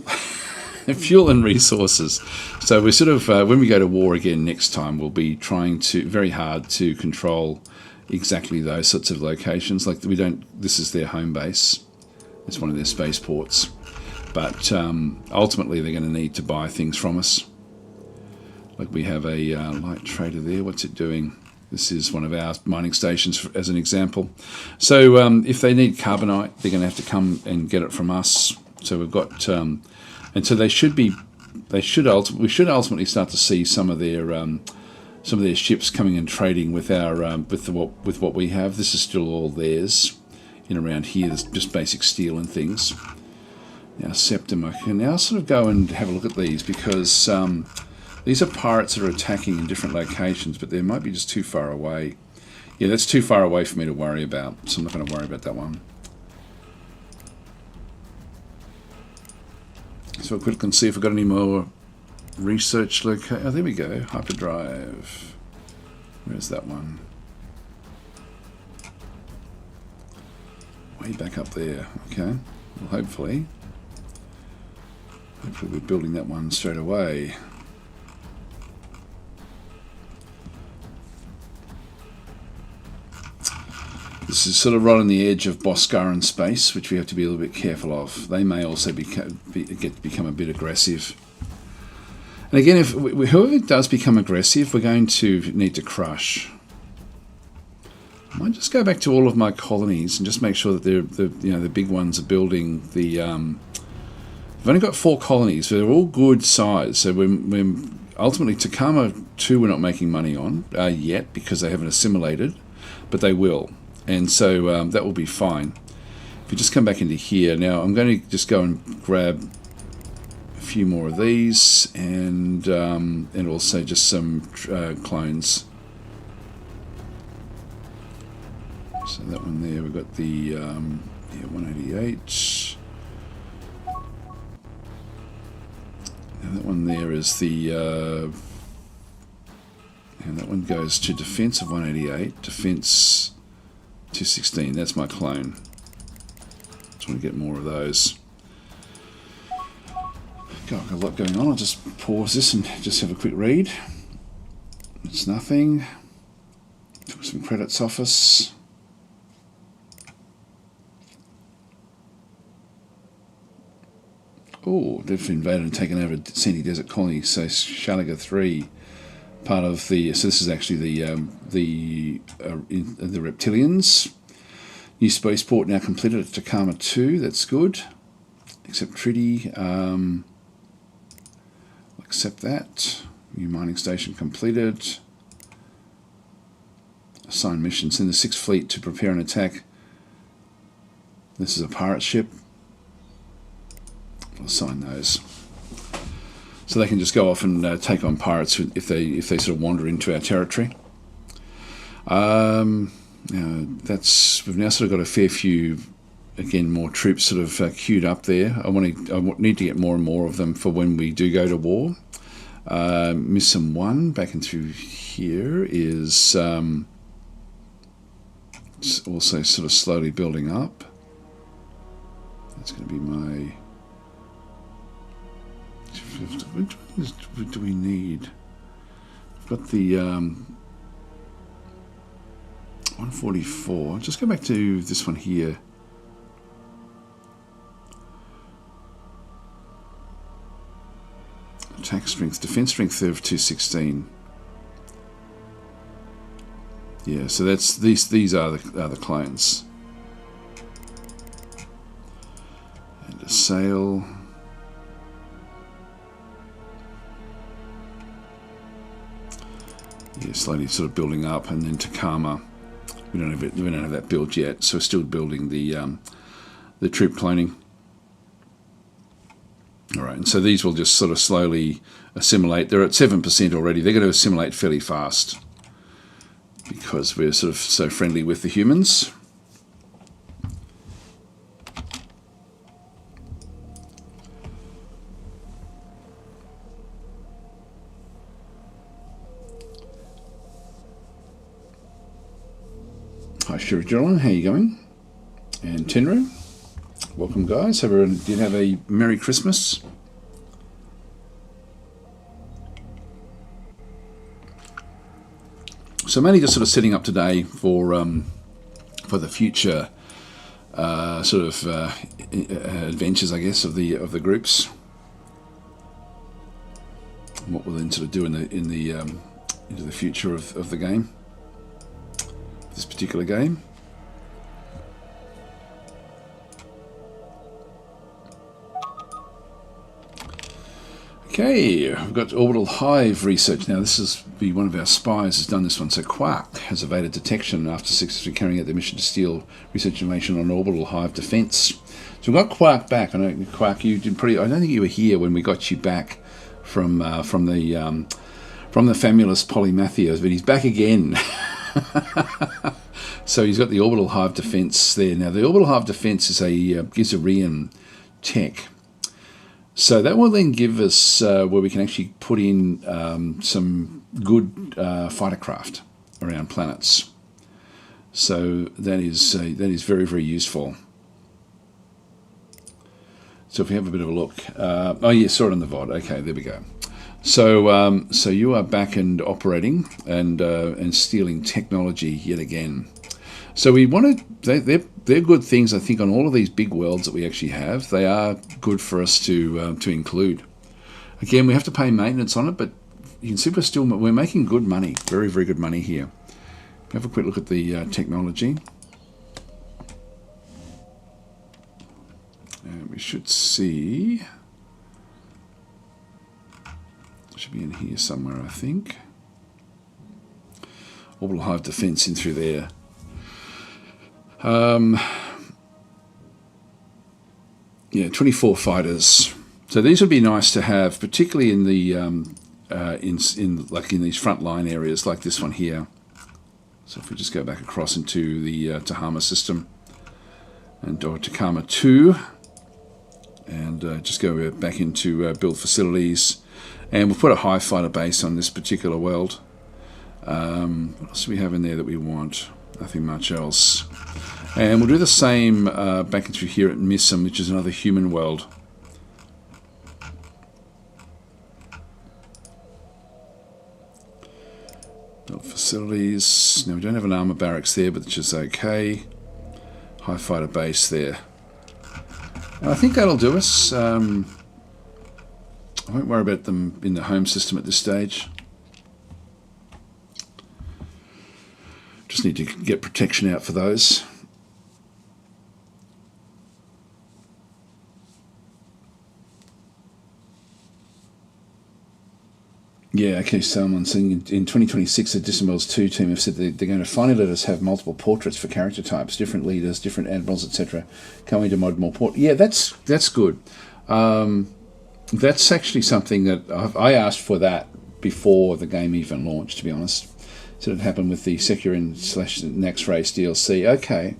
[SPEAKER 1] fuel and resources. So we're sort of when we go to war again next time, we'll be trying very hard to control exactly those sorts of locations. Like this is their home base. It's one of their spaceports. But ultimately, they're going to need to buy things from us. Like we have a light trader there. What's it doing? This is one of our mining stations, as an example. So if they need carbonite, they're going to have to come and get it from us. So we've got, and so we should ultimately start to see some of their ships coming and trading with our with what we have. This is still all theirs. In around here, there's just basic steel and things. Now, Septim, I can now sort of go and have a look at these because these are pirates that are attacking in different locations, but they might be just too far away. Yeah, that's too far away for me to worry about, so I'm not going to worry about that one. So I'll quick and see if we've got any more research location. Oh, there we go, hyperdrive. Where's that one? Way back up there. Okay, well, hopefully we're building that one straight away. This is sort of right on the edge of Boscaran space, which we have to be a little bit careful of. They may also get to become a bit aggressive. And again, if whoever does become aggressive, we're going to need to crush. I might just go back to all of my colonies and just make sure that the big ones are building the We've only got 4 colonies. They're all good size. So we're ultimately Takama 2 we're not making money on yet because they haven't assimilated, but they will. And so that will be fine. If you just come back into here, now I'm going to just go and grab a few more of these and also just some clones. So that one there, we've got the 188. And that one there is the, and that one goes to defense of 188, defense 216. That's my clone. Just want to get more of those. Got a lot going on. I'll just pause this and just have a quick read. It's nothing. Took some credits office. Oh, they've invaded and taken over Sandy Desert Colony. So Shalaga 3, part of the. So this is actually the reptilians. New spaceport now completed at Takama 2. That's good. Accept treaty. Accept that. New mining station completed. Assign mission. Send the 6th Fleet to prepare an attack. This is a pirate ship. I'll assign those. So they can just go off and take on pirates if they sort of wander into our territory. Now we've now sort of got a fair few, again, more troops sort of queued up there. I need to get more and more of them for when we do go to war. Mission 1 back into here is also sort of slowly building up. That's going to be my. Which ones do we need? I've got the 144. Just go back to this one here. Attack strength, defense strength of 216. Yeah, so that's these are the clones. And a sail. Yeah, slowly sort of building up, and then Takama. We don't have that built yet, so we're still building the troop cloning. All right, and so these will just sort of slowly assimilate. They're at 7% already. They're going to assimilate fairly fast because we're sort of so friendly with the humans. Hi Sheriff Jolin, how you going? And Tenru, welcome guys. Hope everyone did have a Merry Christmas. So I'm only just sort of setting up today for the future adventures, I guess, of the groups. And what we'll then sort of do into the future of the game. This particular game. Okay, we've got orbital hive research. Now this is one of our spies has done this one. So Quark has evaded detection after successfully carrying out their mission to steal research information on orbital hive defense. So we've got Quark back. I know Quark, you did pretty. I don't think you were here when we got you back from the Famulus Polymathios, but he's back again. So he's got the orbital hive defense there. Now the orbital hive defense is a Gizarian tech. So that will then give us where we can actually put in some good fighter craft around planets. So that is very, very useful. So if we have a bit of a look, oh yeah, saw it on the VOD. Okay, there we go. So so you are back and operating and stealing technology yet again. So we want to. They're good things, I think, on all of these big worlds that we actually have. They are good for us to include. Again, we have to pay maintenance on it, but you can see we're making good money, very, very good money here. Have a quick look at the technology. And we should see. should be in here somewhere, I think. Orbital Hive defense in through there. Yeah, 24 fighters. So these would be nice to have, particularly in the in these front line areas like this one here. So if we just go back across into the Tahama system and or Takama 2, and just go back into build facilities, and we'll put a high fighter base on this particular world. What else do we have in there that we want? Nothing much else. And we'll do the same back into here at Missum, which is another human world. Build facilities. Now we don't have an armor barracks there, but which is okay. High fighter base there. And I think that'll do us. I won't worry about them in the home system at this stage. Just need to get protection out for those. Yeah, okay, someone's saying in 2026 the Distant Worlds 2 team have said they're going to finally let us have multiple portraits for character types, different leaders, different admirals, etc. Can't we do mod more port? Yeah, that's good. That's actually something that I asked for that before the game even launched, to be honest. So it happened with the Securin/Nax Race DLC. Okay,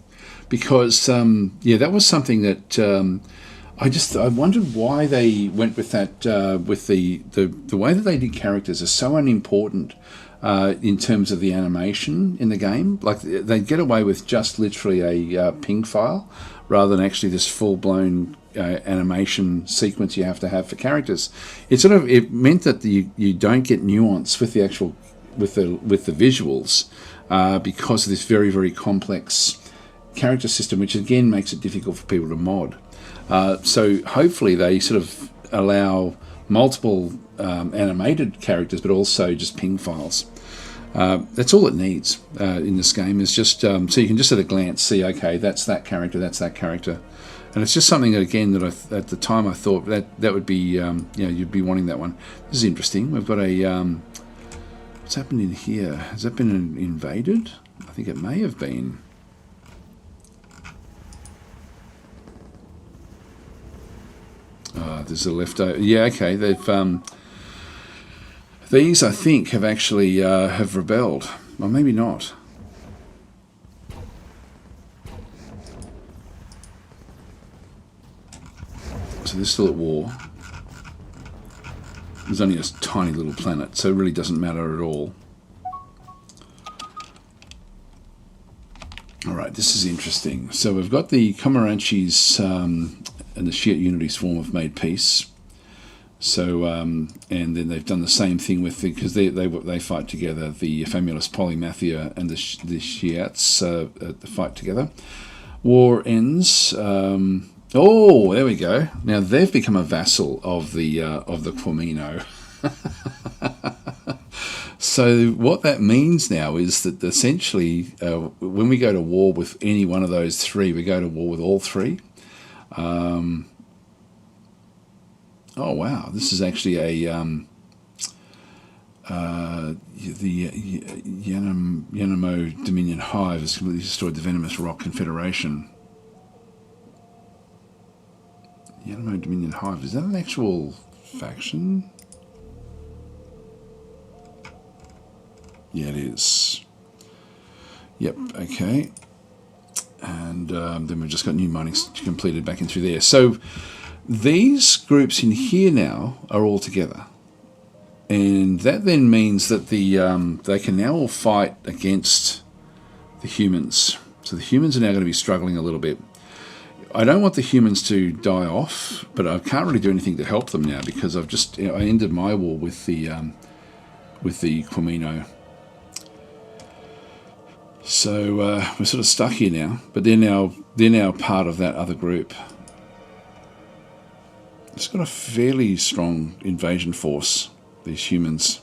[SPEAKER 1] because yeah, that was something that I wondered why they went with that. With the way that they did characters is so unimportant in terms of the animation in the game. Like they get away with just literally a ping file rather than actually this full blown animation sequence you have to have for characters. It meant that you don't get nuance with the actual with the visuals because of this very, very complex character system, which again makes it difficult for people to mod. So hopefully they sort of allow multiple animated characters, but also just ping files. That's all it needs in this game, is just so you can just at a glance see, okay, that's that character, that's that character. And it's just something that, again, that at the time I thought that would be, you'd be wanting that one. This is interesting. We've got a, what's happened in here? Has that been invaded? I think it may have been. There's a leftover. Yeah, okay. They've these I think have actually have rebelled, or maybe not. So they're still at war. There's only a tiny little planet, so it really doesn't matter at all. All right, this is interesting. So we've got the Comanches and the Shiite Unity Swarm have made peace. So and then they've done the same thing with because they fight together. The Famulus Polymathia and the Shiites fight together. War ends. Oh, there we go. Now they've become a vassal of the Quamino. So what that means now is that essentially, when we go to war with any one of those three, we go to war with all three. Oh wow! This is actually a the Yanamo Dominion Hive has completely destroyed the Venomous Rock Confederation. Yanamo Dominion Hive, is that an actual faction? Yeah, it is. Yep, okay. And then we've just got new mining completed back in through there. So these groups in here now are all together. And that then means that they can now all fight against the humans. So the humans are now going to be struggling a little bit. I don't want the humans to die off, but I can't really do anything to help them now because I've just I ended my war with the Quamino. So we're sort of stuck here now, but they're now part of that other group. It's got a fairly strong invasion force, these humans.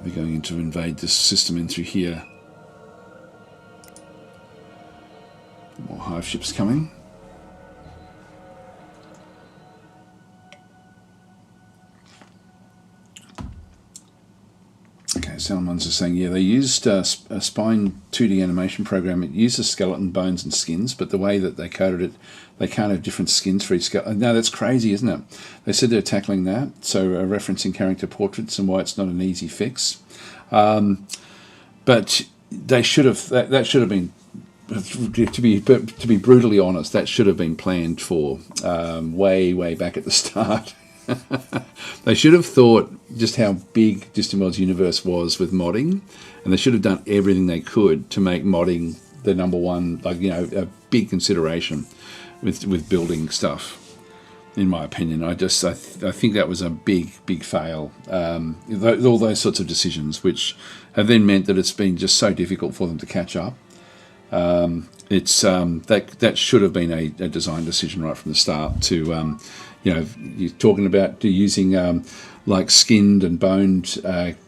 [SPEAKER 1] They're going to invade this system in through here. More hive ships coming. Someone's just saying, yeah, they used a Spine 2D animation program. It uses skeleton bones and skins, but the way that they coded it, they can't have different skins for each skeleton. No, that's crazy, isn't it? They said they're tackling that, so referencing character portraits and why it's not an easy fix. But they should have. That should have been. To be brutally honest, that should have been planned for way back at the start. They should have thought just how big Distant Worlds universe was with modding, and they should have done everything they could to make modding the number one, a big consideration with building stuff. In my opinion, I think that was a big fail. All those sorts of decisions, which have then meant that it's been just so difficult for them to catch up. That should have been a design decision right from the start. To you're talking about using like skinned and boned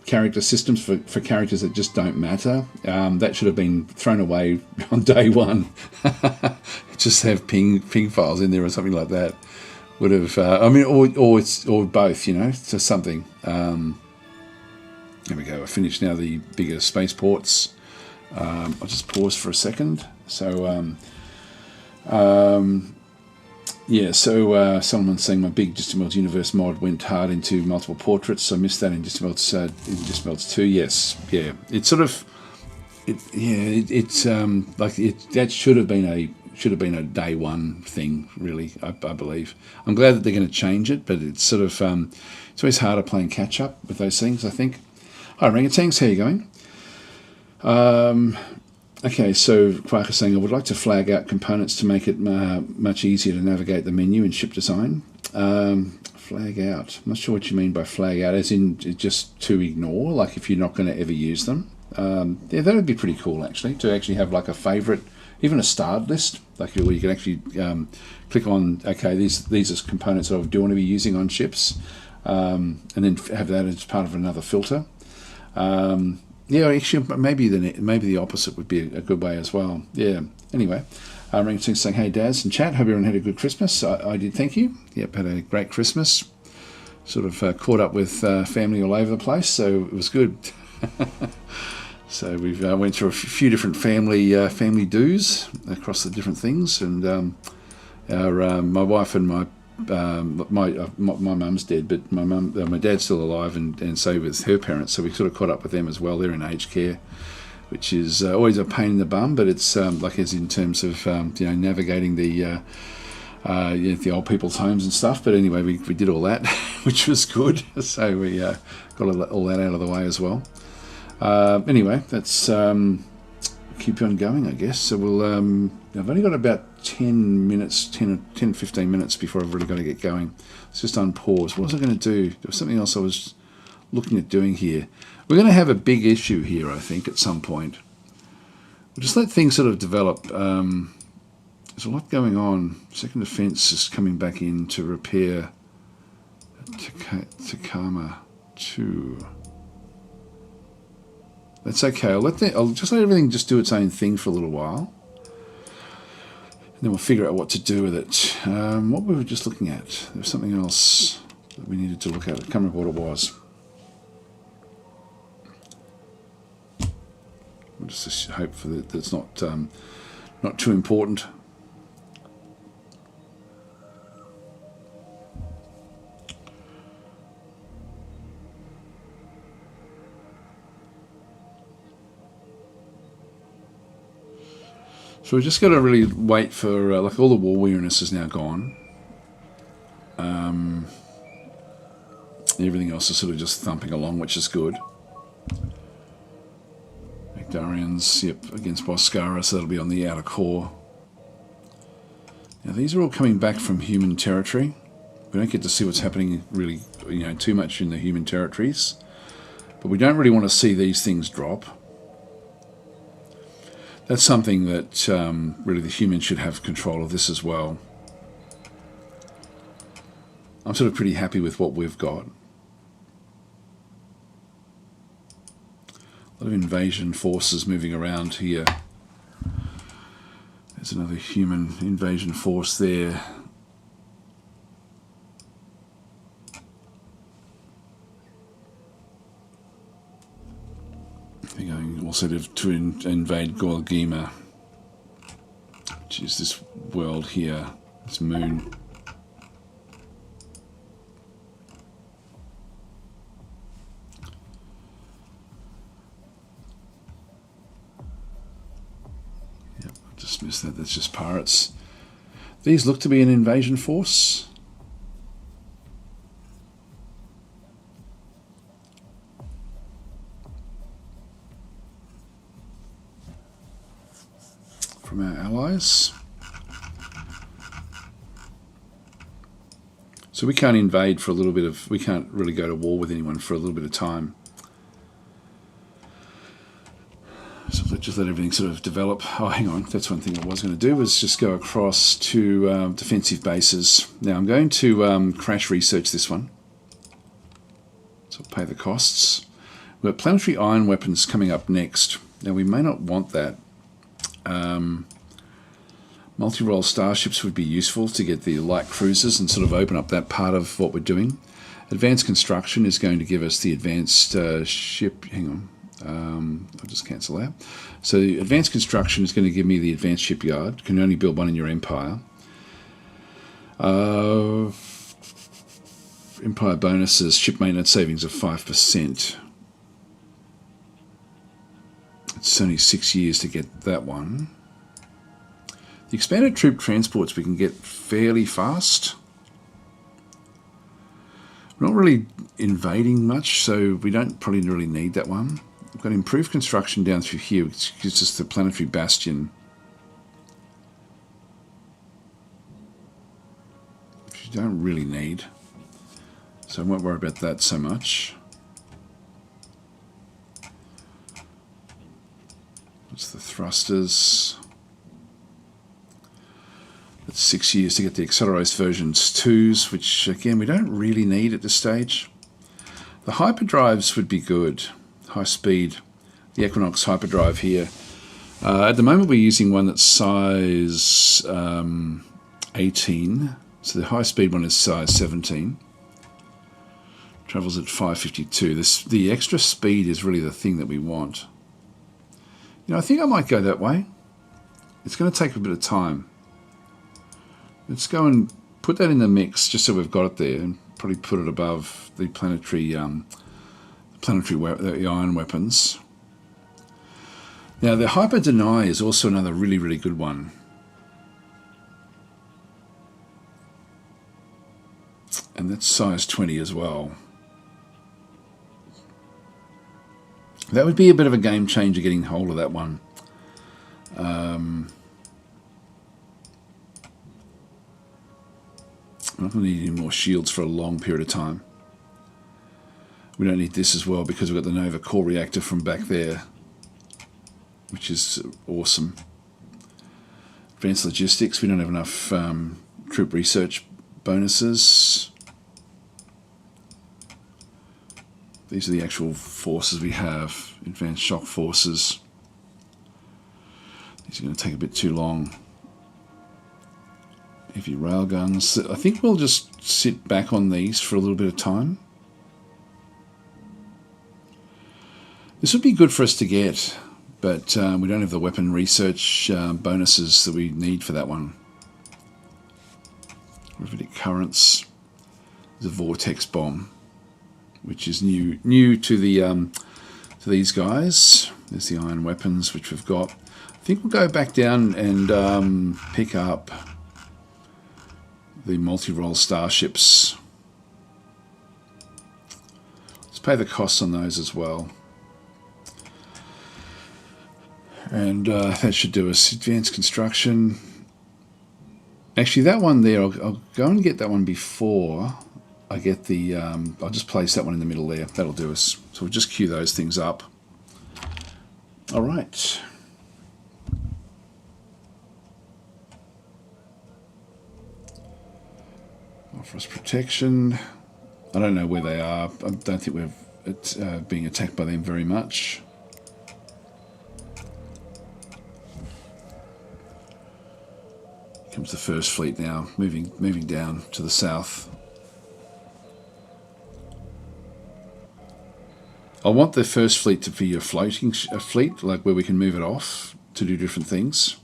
[SPEAKER 1] character systems for characters that just don't matter. That should have been thrown away on day one. Just have ping files in there or something like that. Would have, or both, so something. There we go. I finished now the bigger spaceports. I'll just pause for a second. So, someone's saying my big Distant Worlds Universe mod went hard into multiple portraits, so I missed that in Distant Worlds 2. Yes, yeah. It's sort of, that should have been a day one thing, really. I believe. I'm glad that they're going to change it, but it's sort of it's always harder playing catch up with those things, I think. Hi, Rangutans, how are you going? Okay, so Quark is saying, I would like to flag out components to make it much easier to navigate the menu in ship design. Flag out. I'm not sure what you mean by flag out, as in just to ignore, like if you're not going to ever use them. Yeah, that would be pretty cool, actually, to actually have like a favourite, even a starred list, like where you can actually click on, okay, these are components that I do want to be using on ships, and then have that as part of another filter. Yeah, actually, maybe the opposite would be a good way as well. Yeah. Anyway, Ring's saying, "Hey, Daz and chat. Hope everyone had a good Christmas. I did. Thank you. Yep, had a great Christmas. Sort of caught up with family all over the place, so it was good. So we've went through a few different family dues across the different things, and my wife and my mum's dead, but my dad's still alive, and so with her parents, so we sort of caught up with them as well. They're in aged care, which is always a pain in the bum, but it's as in terms of navigating the old people's homes and stuff. But anyway, we did all that, which was good. So we got all that out of the way as well. Anyway, that's keep on going, I guess. So we'll. I've only got about 10 15 minutes before I've really got to get going. Let's just unpause. What was I going to do? There was something else I was looking at doing here. We're going to have a big issue here, I think, at some point. We'll just let things sort of develop. There's a lot going on. Second Defence is coming back in to repair Takama 2. That's okay. I'll just let everything just do its own thing for a little while. And then we'll figure out what to do with it. What were we just looking at? There was something else that we needed to look at. I can't remember what it was. We'll just hope for that it's not too important. So we just got to really wait for, all the war weariness is now gone. Everything else is sort of just thumping along, which is good. Magdarians, yep, against Boscara, so that'll be on the outer core. Now these are all coming back from human territory. We don't get to see what's happening really, too much in the human territories. But we don't really want to see these things drop. That's something that really the humans should have control of this as well. I'm sort of pretty happy with what we've got. A lot of invasion forces moving around here. There's another human invasion force there. also to invade Gorgima, which is this world here, this moon. Yep, I just missed that. That's just pirates. These look to be an invasion force. From our allies. So we can't invade for a little bit of, we can't really go to war with anyone for a little bit of time. So let's just let everything sort of develop. Oh, hang on, that's one thing I was going to do, was just go across to defensive bases. Now I'm going to crash research this one. So I'll pay the costs. We've got planetary ion weapons coming up next. Now we may not want that. Multi-role starships would be useful to get the light cruisers and sort of open up that part of what we're doing. Advanced construction is going to give us the advanced ship. Hang on, I'll just cancel that. So advanced construction is going to give me the advanced shipyard. You can only build one in your empire. Empire bonuses, ship maintenance savings of 5%. It's only 6 years to get that one. The expanded troop transports we can get fairly fast. We're not really invading much, so we don't probably really need that one. We've got improved construction down through here, which gives us the planetary bastion, which you don't really need. So I won't worry about that so much. What's the thrusters? It's 6 years to get the Acceleros versions 2s, which again we don't really need at this stage. The hyperdrives would be good. High speed. The Equinox hyperdrive here. At the moment we're using one that's size 18. So the high speed one is size 17. Travels at 552. The extra speed is really the thing that we want. You know, I think I might go that way. It's going to take a bit of time. Let's go and put that in the mix just so we've got it there, and probably put it above the planetary ion weapons. Now the Hyper Deny is also another really, really good one. And that's size 20 as well. That would be a bit of a game changer getting hold of that one. I'm not going to need any more shields for a long period of time. We don't need this as well because we've got the Nova core reactor from back there, which is awesome. Advanced logistics, we don't have enough troop research bonuses. These are the actual forces we have. Advanced shock forces. These are going to take a bit too long. Heavy railguns. I think we'll just sit back on these for a little bit of time. This would be good for us to get, but we don't have the weapon research bonuses that we need for that one. Riveted currents. There's a vortex bomb, which is new to the to these guys. There's the iron weapons, which we've got. I think we'll go back down and pick up the multi-role starships. Let's pay the costs on those as well. And that should do us. Advanced construction. Actually, that one there, I'll go and get that one before I get the... I'll just place that one in the middle there. That'll do us. So we'll just queue those things up. All right. Offer us protection. I don't know where they are. I don't think we're being attacked by them very much. Here comes the first fleet now, moving down to the south. I want the first fleet to be a floating fleet, like where we can move it off to do different things.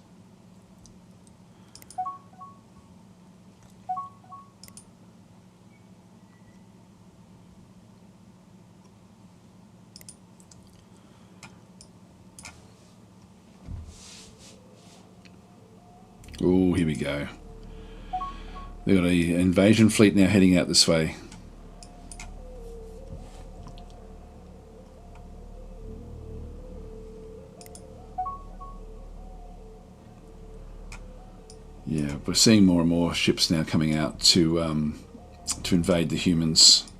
[SPEAKER 1] Oh, here we go. They've got an invasion fleet now heading out this way. Yeah, we're seeing more and more ships now coming out to invade the humans.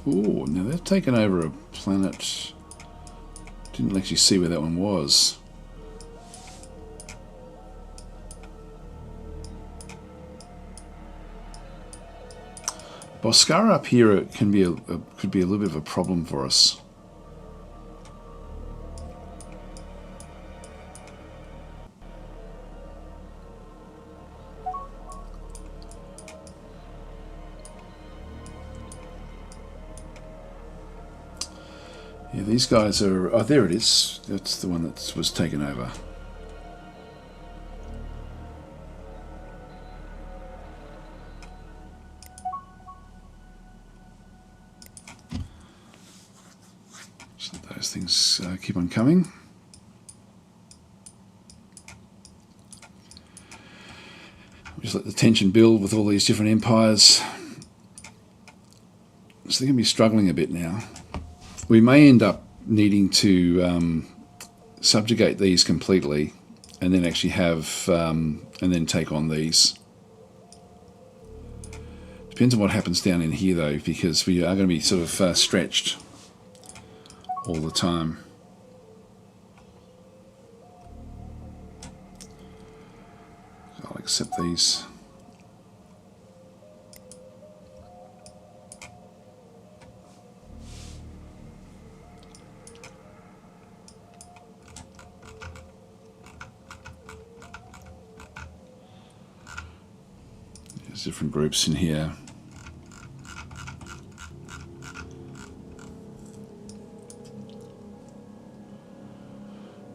[SPEAKER 1] Oh, now they've taken over a planet. Didn't actually see where that one was. Boscara up here can be could be a little bit of a problem for us. Yeah, these guys are... Oh, there it is. That's the one that was taken over. Just let those things keep on coming. Just let the tension build with all these different empires. So they're going to be struggling a bit now. We may end up needing to subjugate these completely and then actually have and then take on these. Depends on what happens down in here though, because we are going to be sort of stretched all the time. I'll accept these. There's different groups in here.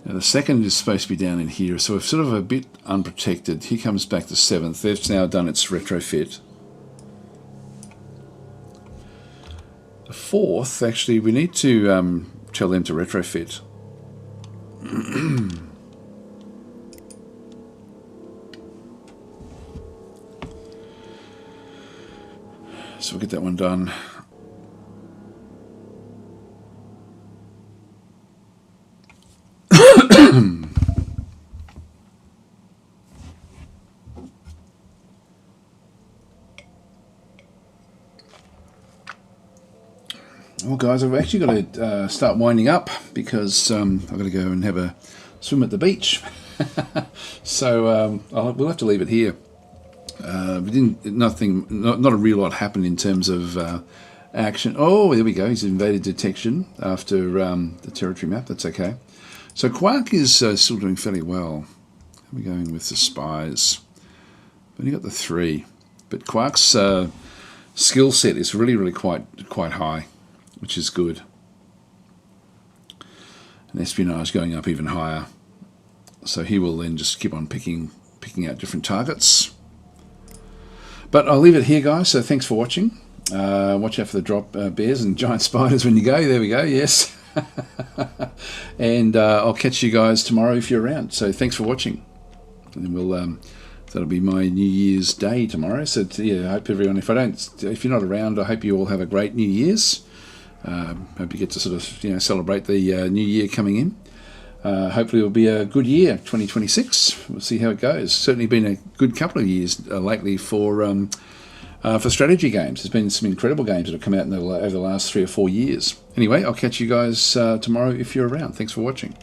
[SPEAKER 1] Now the second is supposed to be down in here, so we're sort of a bit unprotected. Here comes back the 7th. They've now done its retrofit. The 4th, actually, we need to tell them to retrofit. So we'll get that one done. Well, guys, I've actually got to start winding up because I've got to go and have a swim at the beach. So we'll have to leave it here. Not a real lot happened in terms of action. Oh, there we go. He's invaded detection after the territory map. That's okay. So Quark is still doing fairly well. How are we going with the spies? We've only got the 3, but Quark's skill set is really quite high, which is good. And espionage going up even higher. So he will then just keep on picking out different targets. But I'll leave it here, guys. So thanks for watching. Watch out for the drop bears and giant spiders when you go. There we go. Yes. And I'll catch you guys tomorrow if you're around. So thanks for watching. And we'll that'll be my New Year's Day tomorrow. So yeah, I hope everyone. If you're not around, I hope you all have a great New Year's. Hope you get to sort of celebrate the new year coming in. Hopefully it'll be a good year, 2026. We'll see how it goes. Certainly been a good couple of years lately for strategy games. There's been some incredible games that have come out over the last 3 or 4 years. Anyway, I'll catch you guys tomorrow if you're around. Thanks for watching.